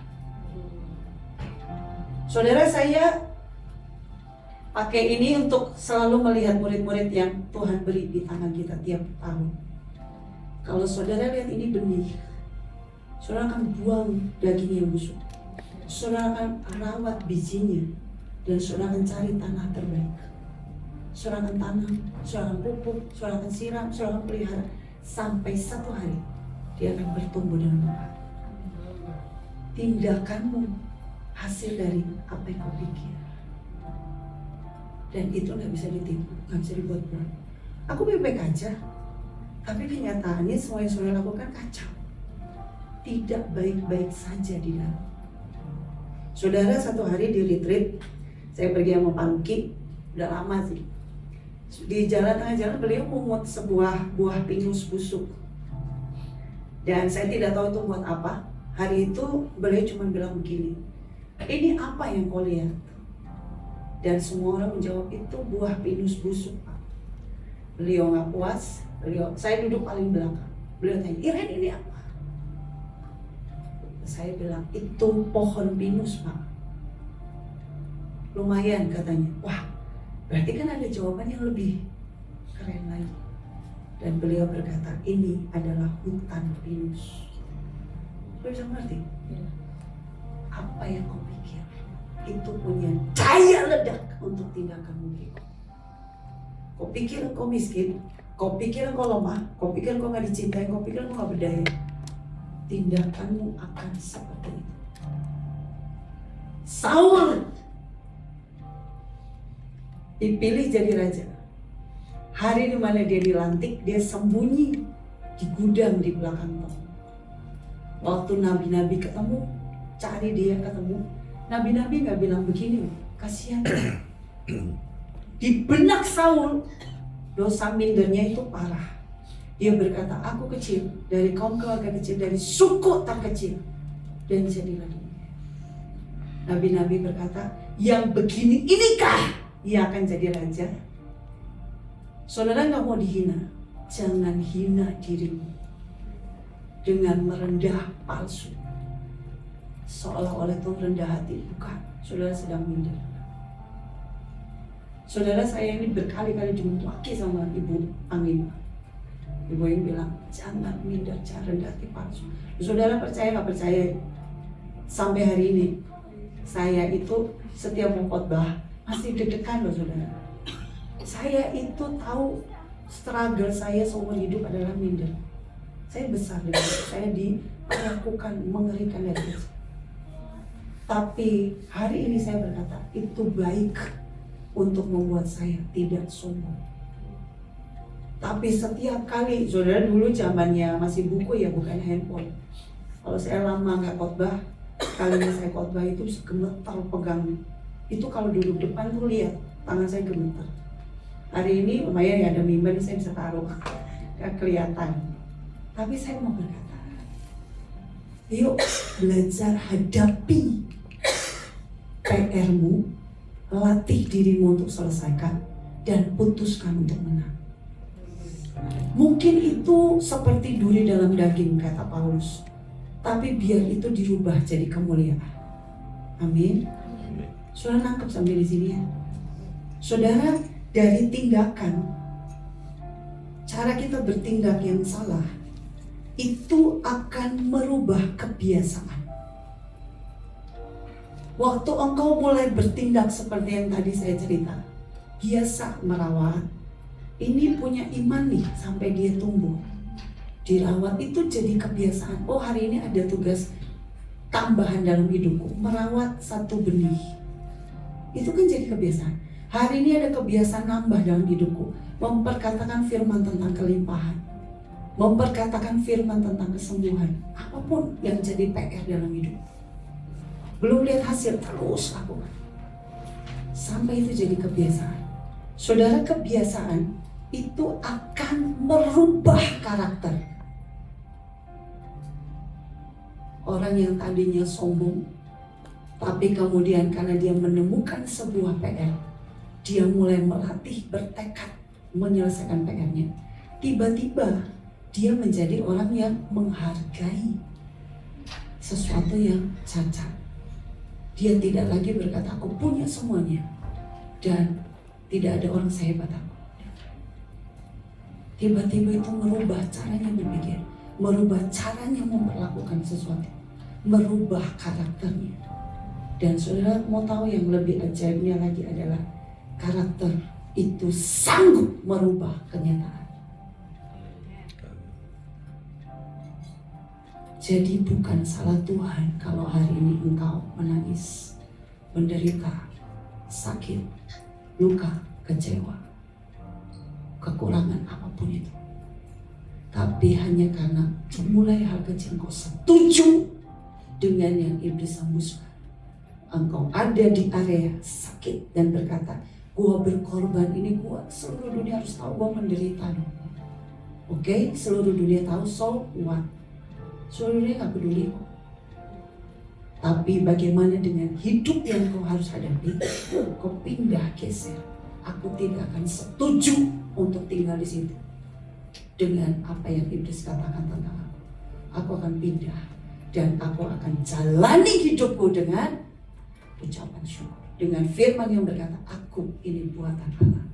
Saudara, saya pakai ini untuk selalu melihat murid-murid yang Tuhan beri di tangan kita tiap tahun. Kalau saudara lihat ini benih, Saudara akan buang daging yang busuk. Saudara akan rawat bijinya. Dan saudara akan cari tanah terbaik. Saudara akan tanam, saudara akan pupuk, saudara akan siram, saudara akan pelihara. Sampai satu hari dia akan bertumbuh dengan lebat. Tindakanmu hasil dari apa yang kau pikir. Dan itu gak bisa ditipu, gak bisa dibuat-buat. Aku baik-baik aja, tapi kenyataannya semua yang saudara lakukan kacau. Tidak baik-baik saja di dalam. Saudara satu hari di retreat, saya pergi sama Pak Luki, udah lama sih. Di tengah jalan beliau memungut sebuah buah pinus busuk. Dan saya tidak tahu itu buat apa. Hari itu beliau cuma bilang begini, ini apa yang kau lihat? Dan semua orang menjawab, itu buah pinus busuk, Pak. Beliau nggak puas. Saya duduk paling belakang. Beliau tanya, Iren ini apa? Saya bilang, itu pohon pinus, Pak. Lumayan katanya. Wah, berarti kan ada jawaban yang lebih keren lagi. Dan beliau berkata, ini adalah hutan pinus. Kau bisa ngerti? Apa yang kau pikir itu punya daya ledak untuk tindakanmu gitu. Kau pikir kau miskin, kau pikir kau lemah, kau pikir kau gak dicintai, kau pikir kau gak berdaya. Tindakanmu akan seperti itu. Saul dipilih jadi raja. Hari di mana dia dilantik, dia sembunyi di gudang di belakang tol. Waktu nabi-nabi ketemu, cari dia ketemu, nabi-nabi nggak bilang begini, kasihan. Di benak Saul, dosa mindernya itu parah. Dia berkata, aku kecil, dari kaum keluarga kecil, dari suku terkecil, dan jadilah dunia. Nabi-nabi berkata, yang begini inikah ia akan jadi raja? Saudara nggak mau dihina, jangan hina dirimu dengan merendah palsu, seolah-olah itu rendah hati. Bukan, saudara sedang minder. Saudara saya ini berkali-kali dimaki sama Ibu Anglima. Ibu yang bilang, jangan minder, jangan rendah hati palsu. Saudara percaya nggak percaya? Sampai hari ini saya itu setiap mau khotbah masih deg-degan loh saudara. Saya itu tahu struggle saya seumur hidup adalah minder. Saya besar dari itu, saya diperlakukan mengerikan dari itu. Tapi hari ini saya berkata, itu baik untuk membuat saya tidak sombong. Tapi setiap kali, saudara dulu zamannya masih buku ya, bukan handphone. Kalau saya lama nggak khotbah, kalinya saya khotbah itu gemetar pegang. Itu kalau duduk depan tuh lihat tangan saya gemetar. Hari ini lumayan ya ada mimbar, saya bisa taruh, nggak kelihatan. Tapi saya mau berkata, yuk belajar hadapi PR-mu, latih dirimu untuk selesaikan, dan putuskan untuk menang. Mungkin itu seperti duri dalam daging, kata Paulus. Tapi biar itu dirubah jadi kemuliaan. Amin. Saudara nangkep sampai di sini ya. Saudara, dari tindakan, cara kita bertindak yang salah, itu akan merubah kebiasaan. Waktu engkau mulai bertindak seperti yang tadi saya cerita, biasa merawat, ini punya iman nih sampai dia tumbuh. Dirawat itu jadi kebiasaan. Oh, hari ini ada tugas tambahan dalam hidupku, merawat satu benih. Itu kan jadi kebiasaan. Hari ini ada kebiasaan nambah dalam hidupku, memperkatakan firman tentang kelimpahan, memperkatakan firman tentang kesembuhan. Apapun yang jadi PR dalam hidup, belum lihat hasil, terus lakukan sampai itu jadi kebiasaan. Saudara, kebiasaan itu akan merubah karakter. Orang yang tadinya sombong, tapi kemudian karena dia menemukan sebuah PR, dia mulai melatih, bertekad menyelesaikan PR-nya. Tiba-tiba dia menjadi orang yang menghargai sesuatu yang cacat. Dia tidak lagi berkata, aku punya semuanya dan tidak ada orang sehebat aku. Tiba-tiba itu merubah caranya berpikir. merubah caranya memperlakukan sesuatu, merubah karakternya. Dan saudara mau tahu yang lebih ajaibnya lagi adalah karakter itu sanggup merubah kenyataan. Jadi bukan salah Tuhan kalau hari ini engkau menangis, menderita, sakit, luka, kecewa, kekurangan apapun itu. Tapi hanya karena mulai hal kecil engkau setuju dengan yang iblis hembuskan. Engkau ada di area sakit dan berkata, gua berkorban ini, gua seluruh dunia harus tahu gua menderita dong. Oke, seluruh dunia tahu, so what? Seluruh dunia gak peduli kok. Tapi bagaimana dengan hidup yang kau harus hadapi? Kau pindah geser. Aku tidak akan setuju untuk tinggal di situ dengan apa yang iblis katakan tentang aku. Aku akan pindah dan aku akan jalani hidupku dengan ucapan syukur, dengan firman yang berkata, aku ini buatan Allah,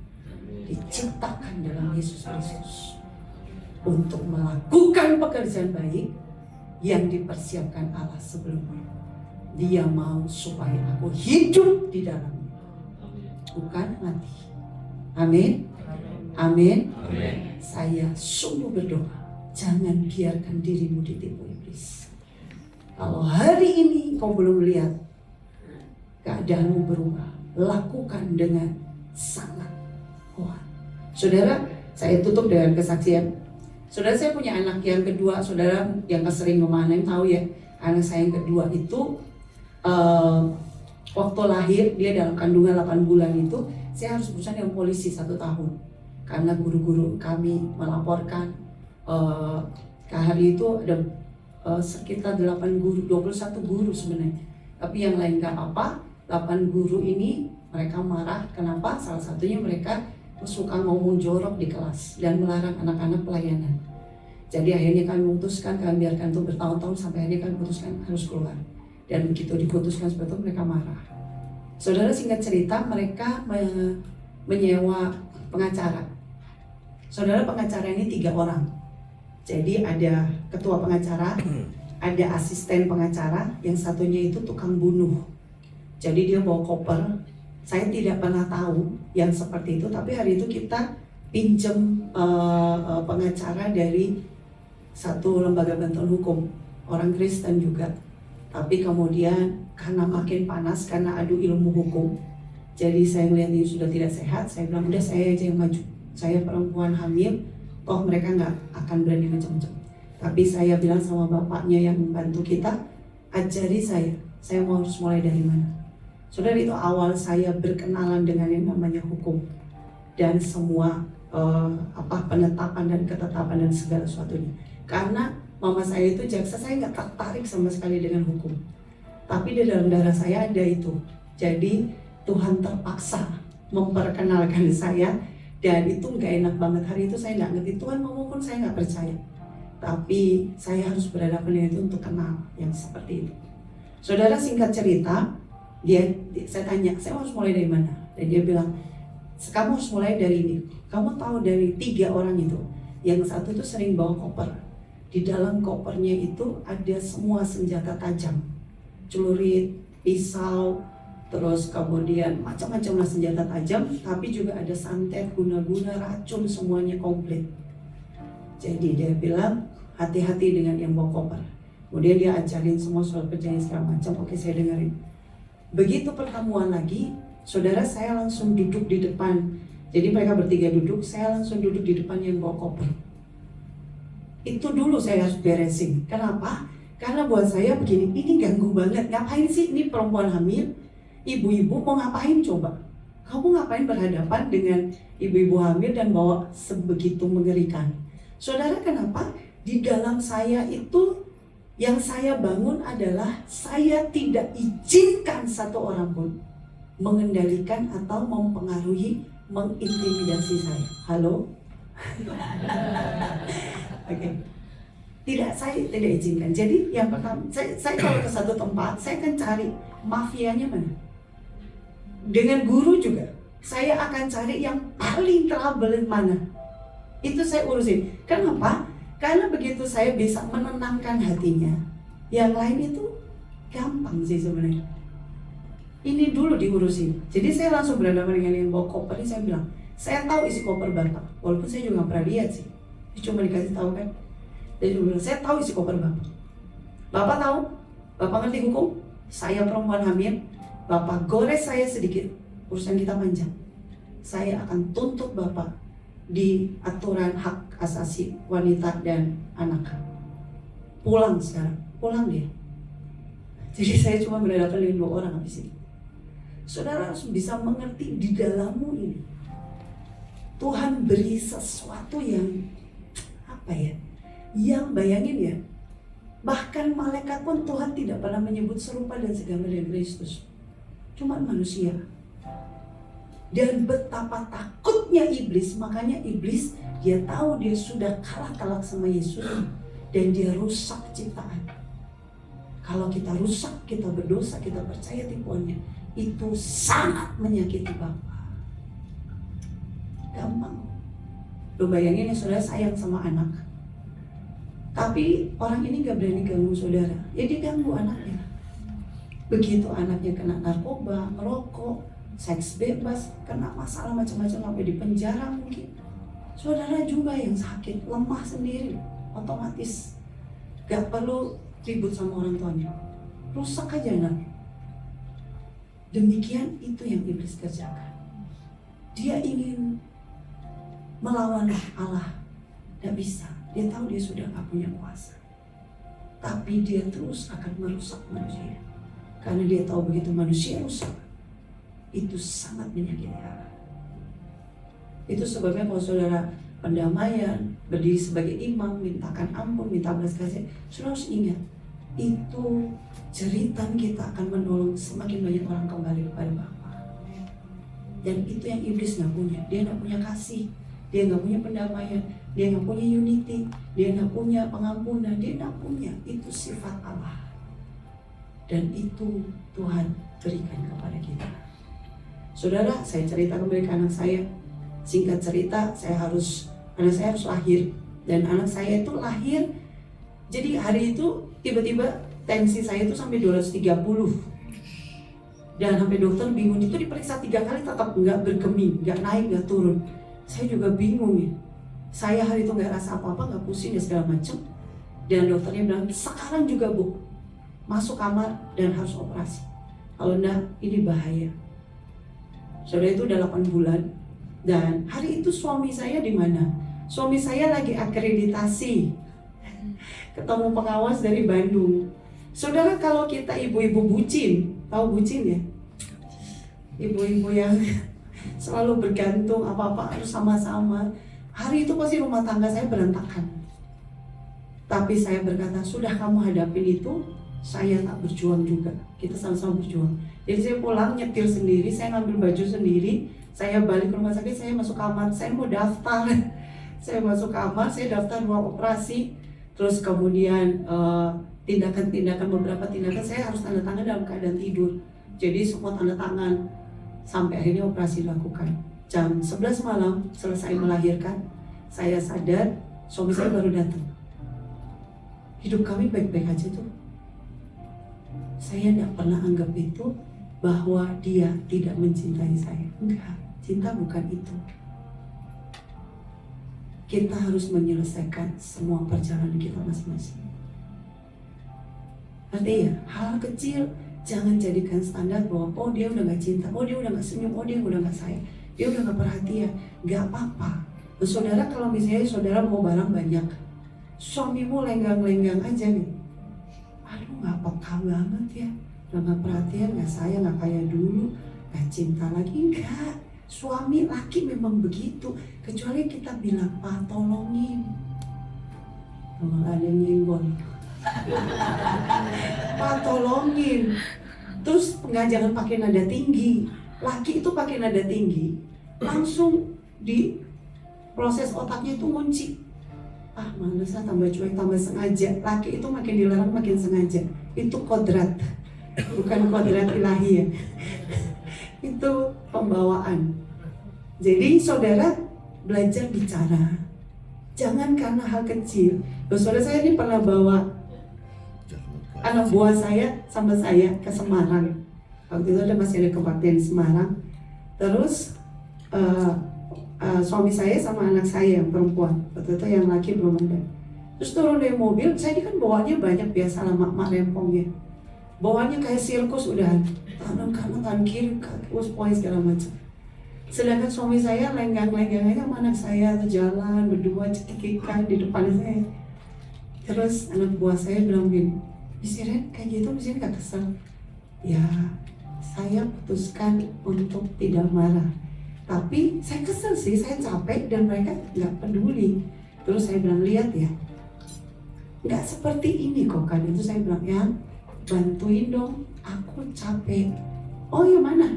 diciptakan dalam Yesus Kristus untuk melakukan pekerjaan baik yang dipersiapkan Allah sebelumnya. Dia mau supaya aku hidup di dalamnya, bukan mati. Amin. Amin. Saya sungguh berdoa, jangan biarkan dirimu ditipu iblis. Kalau hari ini kau belum lihat keadaanmu berubah, lakukan dengan sangat kuat. Saudara, saya tutup dengan kesaksian. Saudara, saya punya anak yang kedua. Saudara yang sering kemana tahu ya, anak saya yang kedua itu waktu lahir, dia dalam kandungan 8 bulan itu, saya harus berurusan dengan polisi 1 tahun. Karena guru-guru kami melaporkan ke hari itu ada sekitar 8 guru, 21 guru sebenarnya. Tapi yang lain gak apa-apa, 8 guru ini mereka marah. Kenapa? Salah satunya mereka suka ngomong jorok di kelas dan melarang anak-anak pelayanan. Jadi akhirnya kami memutuskan, kami biarkan itu bertahun-tahun sampai akhirnya kami putuskan harus keluar. Dan begitu diputuskan seperti itu mereka marah. Saudara, singkat cerita, mereka menyewa pengacara. Saudara, pengacara ini 3 orang. Jadi ada ketua pengacara, ada asisten pengacara, yang satunya itu tukang bunuh. Jadi dia bawa koper. Saya tidak pernah tahu yang seperti itu, tapi hari itu kita pinjam pengacara dari satu lembaga bantuan hukum, orang Kristen juga. Tapi kemudian karena makin panas, karena adu ilmu hukum, jadi saya melihat ini sudah tidak sehat. Saya bilang, udah saya aja yang maju. Saya perempuan hamil, toh mereka nggak akan berani macam-macam. Tapi saya bilang sama bapaknya yang membantu kita, ajari saya mau harus mulai dari mana. Saudara, itu awal saya berkenalan dengan yang namanya hukum dan semua penetapan dan ketetapan dan segala sesuatunya. Karena mama saya itu jaksa, saya nggak tertarik sama sekali dengan hukum. Tapi di dalam darah saya ada itu. Jadi Tuhan terpaksa memperkenalkan saya, dan itu nggak enak banget. Hari itu saya nggak ngerti, Tuhan ngomong pun saya nggak percaya. Tapi saya harus berhadapan dengan itu untuk kenal yang seperti itu. Saudara, singkat cerita, saya tanya, saya harus mulai dari mana? Dan dia bilang, kamu harus mulai dari ini. Kamu tahu dari 3 orang itu, yang satu itu sering bawa koper. Di dalam kopernya itu ada semua senjata tajam, celurit, pisau, terus kemudian macam-macam lah senjata tajam, tapi juga ada santet, guna-guna, racun, semuanya komplit. Jadi dia bilang, hati-hati dengan yang bawa koper. Kemudian dia ajarin semua soal perjanjian segala macam. Oke, saya dengerin. Begitu pertemuan lagi, saudara, saya langsung duduk di depan. Jadi mereka bertiga duduk, saya langsung duduk di depan yang bawa koper. Itu dulu saya harus beresin. Kenapa? Karena buat saya begini, ini ganggu banget. Ngapain sih ini perempuan hamil? Ibu-ibu mau ngapain coba? Kamu ngapain berhadapan dengan ibu-ibu hamil dan bawa sebegitu mengerikan? Saudara, kenapa? Di dalam saya itu, yang saya bangun adalah saya tidak izinkan satu orang pun mengendalikan atau mempengaruhi, mengintimidasi saya. Halo? Oke. Saya tidak izinkan. Jadi yang pertama, saya kalau ke satu tempat, saya akan cari mafianya mana. Dengan guru juga, saya akan cari yang paling trouble mana. Itu saya urusin. Kenapa? Karena begitu saya bisa menenangkan hatinya, yang lain itu gampang sih sebenarnya. Ini dulu diurusin. Jadi saya langsung berhadapan dengan yang bawa koper ini, saya bilang, saya tahu isi koper Bapak. Walaupun saya juga gak pernah lihat sih. Cuma dikasih tahu kan. Jadi dia bilang, saya tahu isi koper Bapak. Bapak tahu? Bapak ngerti hukum? Saya perempuan hamil. Bapak gores saya sedikit. Urusan kita panjang. Saya akan tuntut Bapak di aturan hak asasi wanita dan anak. Pulang sekarang. Pulang dia. Jadi saya cuma berhadapan dengan 2 orang habis itu. Saudara harus bisa mengerti di dalammu ini Tuhan beri sesuatu yang apa ya? Yang bayangin ya, bahkan malaikat pun Tuhan tidak pernah menyebut serupa dan segambar dengan Kristus. Cuma manusia. Dan betapa takutnya iblis, makanya iblis dia tahu dia sudah kalah telak sama Yesus dan dia rusak ciptaan. Kalau kita rusak, kita berdosa, kita percaya tipuannya, itu sangat menyakiti Bapa. Gampang. Lo bayangin ya saudara sayang sama anak, tapi orang ini gak berani ganggu saudara, ya dia ganggu anaknya. Begitu anaknya kena narkoba, merokok, seks bebas, kena masalah macam-macam sampai di penjara mungkin, saudara juga yang sakit, lemah sendiri, otomatis gak perlu ribut sama orang tuanya, rusak aja anaknya. Demikian itu yang iblis kerjakan. Dia ingin melawan Allah, tidak bisa. Dia tahu dia sudah gak punya kuasa, tapi dia terus akan merusak manusia. Karena dia tahu begitu manusia rusak, itu sangat menyakiti Allah. Itu sebabnya kalau saudara pendamaian, berdiri sebagai imam, mintakan ampun, minta belas kasih, saudara harus ingat, itu jeritan kita akan menolong semakin banyak orang kembali kepada Bapa. Dan itu yang iblis gak punya. Dia gak punya kasih, dia gak punya pendamaian, dia gak punya unity, dia gak punya pengampunan, dia gak punya. Itu sifat Allah. Dan itu Tuhan berikan kepada kita. Saudara, saya cerita kembali ke anak saya. Singkat cerita, anak saya harus lahir. Dan anak saya itu lahir, jadi hari itu tiba-tiba tensi saya itu sampai 230. Dan sampai dokter bingung, itu diperiksa 3 kali tetap nggak bergeming, nggak naik, nggak turun. Saya juga bingung ya. Saya hari itu nggak rasa apa-apa, nggak pusing dan segala macam. Dan dokternya bilang, sekarang juga Bu, masuk kamar dan harus operasi. Kalau enggak, ini bahaya. Saudara, itu udah 8 bulan. Dan hari itu suami saya di mana? Suami saya lagi akreditasi, ketemu pengawas dari Bandung. Saudara, kalau kita ibu-ibu bucin, tahu bucin ya? Ibu-ibu yang selalu bergantung, apa-apa harus sama-sama. Hari itu pasti rumah tangga saya berantakan. Tapi saya berkata, sudah kamu hadapin itu, saya tak berjuang juga. Kita sama-sama berjuang. Jadi saya pulang nyetir sendiri, saya ngambil baju sendiri, saya balik ke rumah sakit, saya masuk kamar, saya mau daftar. Saya masuk kamar, saya daftar ruang operasi. Terus kemudian tindakan-tindakan, beberapa tindakan saya harus tanda tangan dalam keadaan tidur. Jadi semua tanda tangan sampai akhirnya operasi dilakukan. Jam 11 malam selesai melahirkan, saya sadar suami saya baru datang. Hidup kami baik-baik aja tuh. Saya tidak pernah anggap itu bahwa dia tidak mencintai saya. Enggak, cinta bukan itu. Kita harus menyelesaikan semua perjalanan kita masing-masing. Artinya hal kecil jangan jadikan standar bahwa oh dia udah gak cinta, oh dia udah gak senyum, oh dia udah gak sayang, dia udah gak perhatian. Gak apa-apa. Saudara, kalau misalnya saudara mau barang banyak, suamimu lenggang-lenggang aja nih, aduh gak peka banget ya, udah gak perhatian, gak sayang, gak kayak dulu, gak cinta lagi. Enggak, suami laki memang begitu. Kecuali kita bilang, Pak tolongin, kalau ada yang nyenggol, Pak tolongin. Terus nggak, jangan pakai nada tinggi. Laki itu pakai nada tinggi, langsung di proses otaknya itu ngunci. Ah males lah, tambah cuek, tambah sengaja. Laki itu makin dilarang makin sengaja. Itu kodrat, bukan kodrat ilahi ya. Itu pembawaan. Jadi saudara belajar bicara, Jangan karena hal kecil. Loh, saudara saya ini pernah bawa anak buah saya sama saya ke Semarang. Waktu itu masih ada kebaktian di Semarang. Terus suami saya sama anak saya yang perempuan. Waktu itu yang laki belum ada. Terus turun dari mobil, saya ini kan bawanya banyak biasa lah mak rempongnya. Bawanya kayak sirkus udah, tangan kanan, tangan kiri, terus poin segala macam. Sedangkan suami saya lenggang-lenggang aja sama anak saya tuh jalan berdua cekikikan di depan saya. Terus anak buah saya bilang gini, Miss Iren kayak gitu Miss Iren gak kesel? Ya, saya putuskan untuk tidak marah. Tapi saya kesel sih, saya capek dan mereka gak peduli. Terus saya bilang, lihat ya, gak seperti ini kok kan. Itu saya bilang, ya bantuin dong, aku capek. Oh ya mana?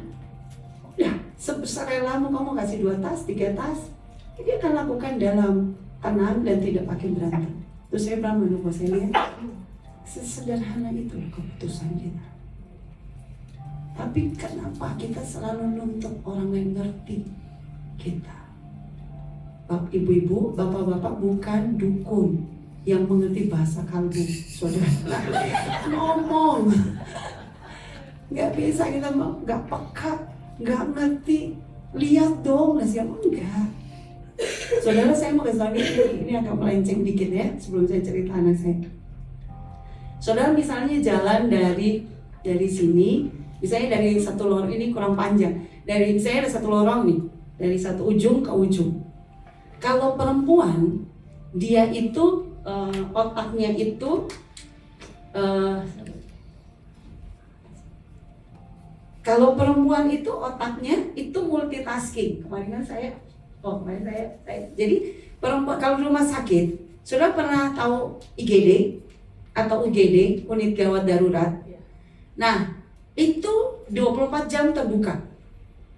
Udah, sebesar relamu kamu kasih 2 tas, 3 tas, dia akan lakukan dalam tenang dan tidak pakai berantem. Terus saya bilang sama saya lihat, sesederhana itu keputusan kita. Tapi kenapa kita selalu nuntut orang yang ngerti kita? Ibu-ibu, bapak-bapak bukan dukun yang mengerti bahasa kalbu, saudara. Ngomong, nggak bisa kita nggak peka. Nggak ngerti, lihat dong, nah siapa enggak. Saudara, saya mau kasih tahu ini agak melenceng dikit ya sebelum saya cerita anak saya. Saudara misalnya jalan dari sini, misalnya dari satu lorong ini kurang panjang, dari saya ada satu lorong nih, dari satu ujung ke ujung. Kalau perempuan dia itu otaknya itu kalau perempuan itu otaknya itu multitasking. Kemarin saya jadi perempuan kalau di rumah sakit, sudah pernah tahu IGD atau UGD, unit gawat darurat. Nah, itu 24 jam terbuka.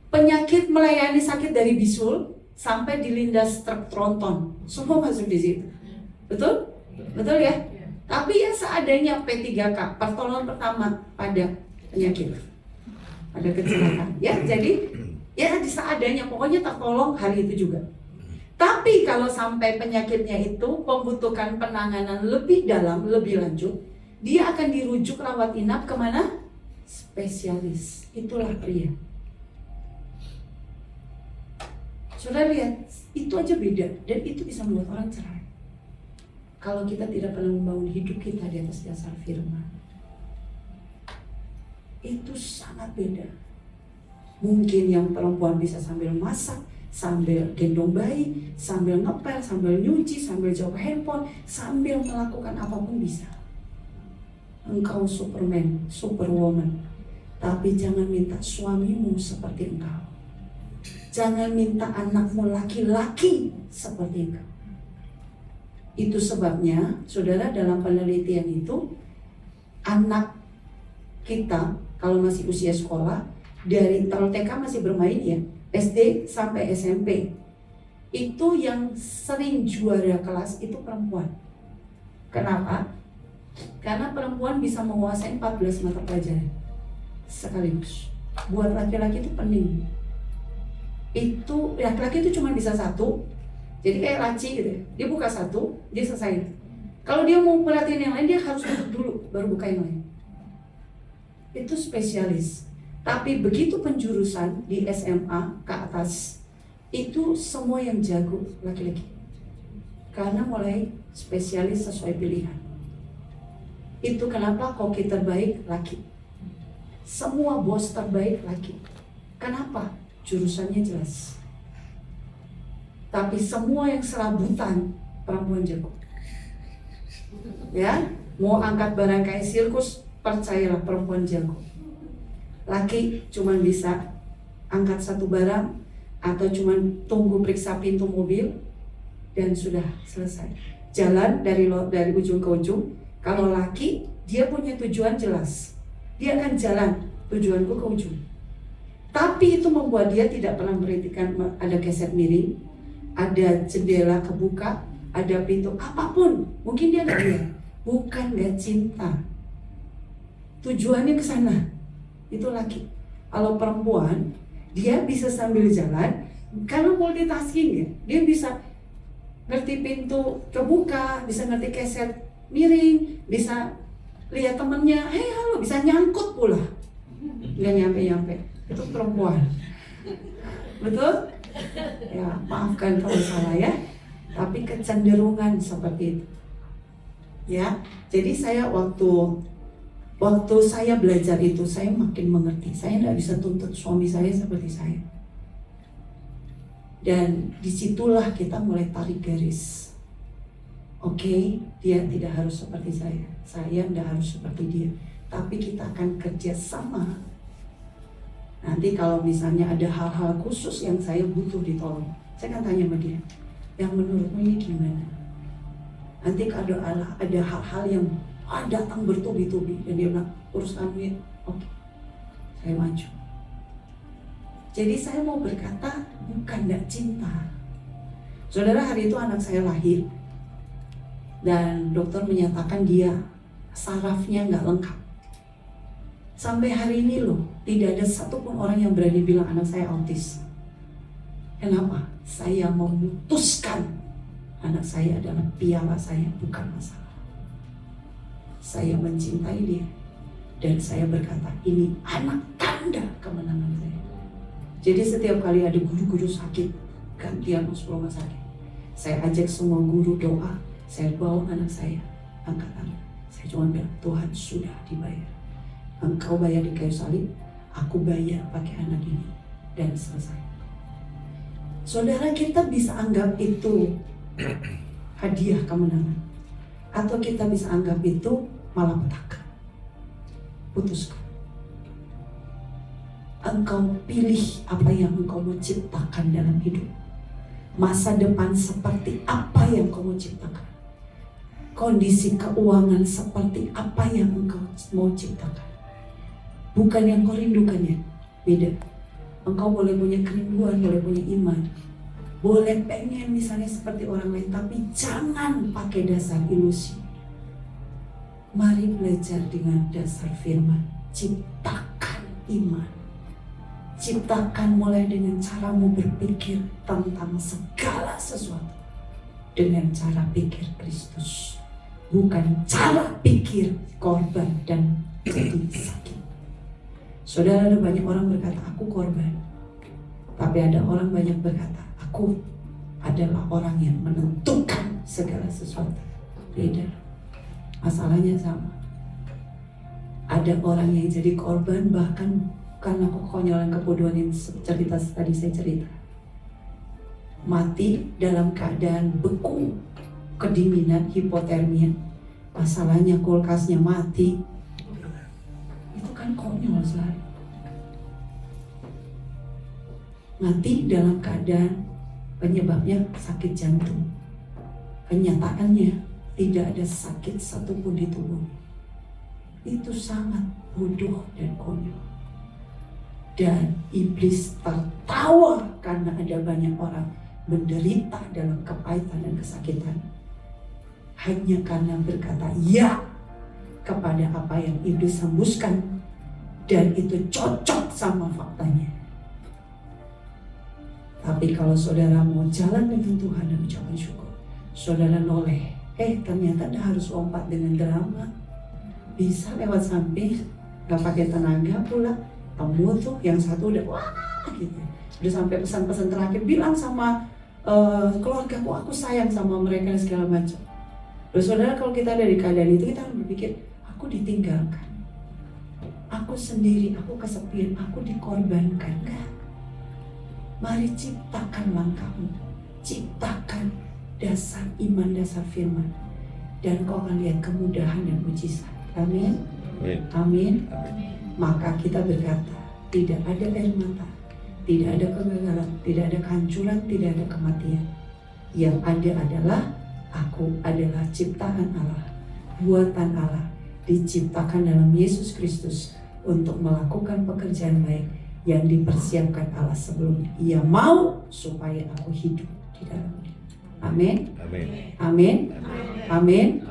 Penyakit melayani sakit dari bisul sampai dilindas truk tronton, semua masuk di situ. Betul? Betul ya? Tapi ya seadanya P3K, pertolongan pertama pada penyakit. Ada kecelakaan ya, jadi ya seadanya, pokoknya tertolong hari itu juga. Tapi kalau sampai penyakitnya itu membutuhkan penanganan lebih dalam, lebih lanjut, dia akan dirujuk rawat inap kemana? Spesialis. Itulah pria. Sudah lihat, itu aja beda dan itu bisa membuat orang cerai. Kalau kita tidak pernah membangun hidup kita di atas dasar firman, itu sangat beda. Mungkin yang perempuan bisa sambil masak, sambil gendong bayi, sambil ngepel, sambil nyuci, sambil jawab handphone, sambil melakukan apapun bisa. Engkau Superman, Superwoman. Tapi jangan minta suamimu seperti engkau. Jangan minta anakmu laki-laki seperti engkau. Itu sebabnya, saudara, dalam penelitian itu, anak kita kalau masih usia sekolah, dari kalau TK masih bermain ya, SD sampai SMP, itu yang sering juara kelas itu perempuan. Kenapa? Karena perempuan bisa menguasai 14 mata pelajaran sekaligus. Buat laki-laki itu pening. Itu laki-laki itu cuma bisa satu. Jadi kayak laci gitu ya. Dia buka satu, dia selesai. Kalau dia mau perhatiin yang lain, dia harus tutup dulu baru buka yang lain. Itu spesialis. Tapi begitu penjurusan di SMA ke atas, itu semua yang jago laki-laki. Karena mulai spesialis sesuai pilihan. Itu kenapa koki terbaik laki. Semua bos terbaik laki. Kenapa? Jurusannya jelas. Tapi semua yang serabutan perempuan jago. Ya, mau angkat barang kayak sirkus, percayalah perempuan jago. Laki cuma bisa angkat satu barang atau cuma tunggu periksa pintu mobil dan sudah selesai. Jalan dari ujung ke ujung. Kalau laki, dia punya tujuan jelas. Dia akan jalan, tujuanku ke ujung. Tapi itu membuat dia tidak pernah memperhatikan ada keset miring, ada jendela kebuka, ada pintu, apapun. Mungkin dia nggak lihat. Bukan nggak cinta. Tujuannya ke sana. Itu laki. Kalau perempuan, dia bisa sambil jalan, karena multitasking ya. Dia bisa ngerti pintu kebuka, bisa ngerti keset miring, bisa lihat temennya, hei halo, bisa nyangkut pula. Nggak nyampe-nyampe, itu perempuan. Betul? Ya, maafkan kalau salah ya. Tapi kecenderungan seperti itu. Ya, jadi saya waktu saya belajar itu, saya makin mengerti. Saya tidak bisa tuntut suami saya seperti saya. Dan disitulah kita mulai tarik garis. Oke, dia tidak harus seperti saya tidak harus seperti dia. Tapi kita akan kerja sama. Nanti kalau misalnya ada hal-hal khusus yang saya butuh ditolong, saya akan tanya sama dia, yang menurutmu ini gimana? Nanti kalau ada hal-hal yang datang bertubi-tubi dan dia bilang, urusan ini, oke, saya maju. Jadi saya mau berkata, bukan tidak cinta. Saudara, hari itu anak saya lahir dan dokter menyatakan dia sarafnya nggak lengkap. Sampai hari ini loh, tidak ada satupun orang yang berani bilang anak saya autis. Kenapa? Saya memutuskan anak saya adalah piala saya, bukan masalah. Saya mencintai dia dan saya berkata, ini anak tanda kemenangan saya. Jadi setiap kali ada guru-guru sakit, gantian masuk rumah sakit, saya ajak semua guru doa, saya bawa anak saya, angkat tangan. Saya cuma bilang, Tuhan sudah dibayar. Engkau bayar di kayu salib, aku bayar pakai anak ini, dan selesai. Saudara, kita bisa anggap itu hadiah kemenangan, atau kita bisa anggap itu malapetaka. Putuskan. Engkau pilih apa yang engkau mau ciptakan dalam hidup. Masa depan seperti apa yang engkau mau ciptakan. Kondisi keuangan seperti apa yang engkau mau ciptakan. Bukan yang kau rindukan ya, beda. Engkau boleh punya kerinduan, boleh punya iman, boleh pengen misalnya seperti orang lain, tapi jangan pakai dasar ilusi. Mari belajar dengan dasar firman. Ciptakan iman. Ciptakan mulai dengan caramu berpikir tentang segala sesuatu dengan cara pikir Kristus, bukan cara pikir korban dan jadi sakit. Saudara, ada banyak orang berkata, aku korban. Tapi ada orang banyak berkata, aku adalah orang yang menentukan segala sesuatu. Beda. Masalahnya sama. Ada orang yang jadi korban bahkan karena kekonyolan, kebodohan yang cerita tadi saya cerita. Mati dalam keadaan beku, kedinginan, hipotermia. Masalahnya kulkasnya mati. Itu kan konyol sekali. Mati dalam keadaan penyebabnya sakit jantung. Kenyataannya tidak ada sakit satupun di tubuh. Itu sangat bodoh dan konyol. Dan iblis tertawa karena ada banyak orang menderita dalam kepahitan dan kesakitan. Hanya karena berkata ya kepada apa yang iblis hembuskan. Dan itu cocok sama faktanya. Tapi kalau saudara mau jalan dengan Tuhan dan ucapan syukur, saudara noleh. Ternyata anda harus lompat dengan drama. Bisa lewat samping, gak pakai tenaga pula. Temu tuh, yang satu udah wah gitu. Udah sampai pesan-pesan terakhir, bilang sama keluarga, aku sayang sama mereka dan segala macam. Terus saudara, kalau kita ada di keadaan itu, kita akan berpikir, aku ditinggalkan. Aku sendiri, aku kesepian, aku dikorbankan. Enggak. Mari ciptakan langkahmu. Ciptakan dasar iman, dasar firman. Dan kau akan lihat kemudahan dan mujizat. Amin. Amin. Maka kita berkata, tidak ada air mata, tidak ada kegagalan, tidak ada kehancuran, tidak ada kematian. Yang ada adalah, aku adalah ciptaan Allah, buatan Allah, diciptakan dalam Yesus Kristus untuk melakukan pekerjaan baik yang dipersiapkan Allah sebelumnya. Ia mau supaya aku hidup di dalamnya. Amin. Amin. Amin.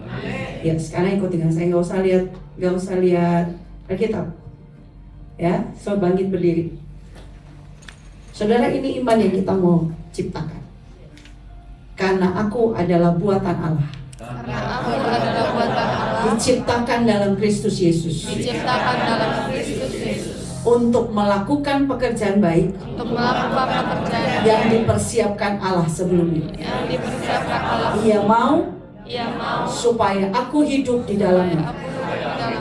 Ya, sekarang ikut dengan saya, nggak usah lihat Alkitab. Ya, so bangkit berdiri. Saudara, ini iman yang kita mau ciptakan. Karena aku adalah buatan Allah, Karena aku adalah buatan Allah, diciptakan dalam Kristus Yesus diciptakan dalam Kristus Yesus, untuk melakukan pekerjaan baik untuk melakukan pekerjaan yang dipersiapkan Allah sebelumnya. yang dipersiapkan Allah. Ia mau Ia mau supaya aku hidup di dalamnya. aku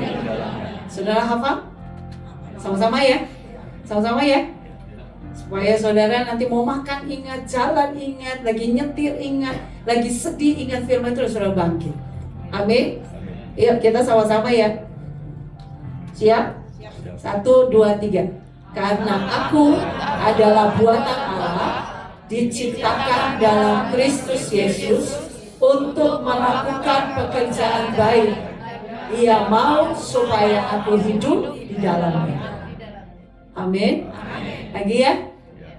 hidup di dalamnya. Saudara hafal? Sama-sama ya? Sama-sama ya? Supaya saudara nanti mau makan ingat, jalan ingat, lagi nyetir ingat, lagi sedih ingat firman itu saudara bangkit. Amin. Yuk kita sama-sama ya. Siap? 1, 2, 3. Karena aku adalah buatan Allah, diciptakan dalam Kristus Yesus untuk melakukan pekerjaan baik. Ia mau supaya aku hidup di dalamnya. Amin. Lagi ya?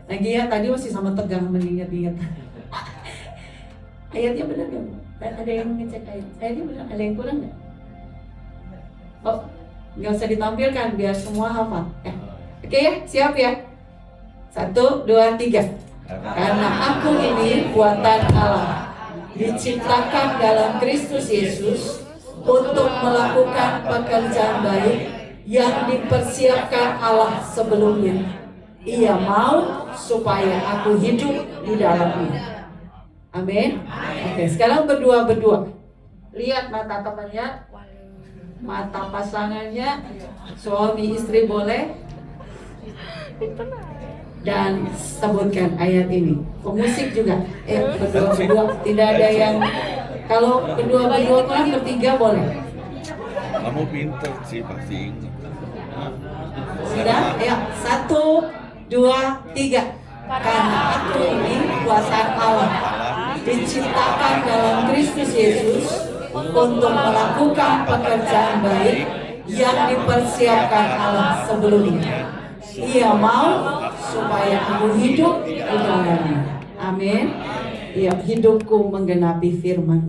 Lagi ya, tadi masih sama tegang mengingat-ingat. Ayatnya benar nggak? Ada yang ngecek ayatnya benar? Ada yang kurang nggak? Oh, nggak usah ditampilkan biar semua hafal. Oke ya, siap ya? 1, 2, 3. Karena aku ini buatan Allah, diciptakan dalam Kristus Yesus untuk melakukan pekerjaan baik yang dipersiapkan Allah sebelumnya. Ia mau supaya aku hidup di dalamnya. Amin. Oke, sekarang berdua. Lihat mata temannya, mata pasangannya, suami istri boleh. Dan sebutkan ayat ini. Pemusik juga. Berdua. Tidak ada yang, kalau berdua kurang, bertiga boleh. Kamu pinter sih, pasti ingat. Sudah? Ya, 1, 2, 3. Karena aku ini buatan Allah, diciptakan dalam Kristus Yesus untuk melakukan pekerjaan baik yang dipersiapkan Allah sebelumnya. Ia mau supaya aku hidup di dalamnya. Amin. Ya, hidupku menggenapi firman.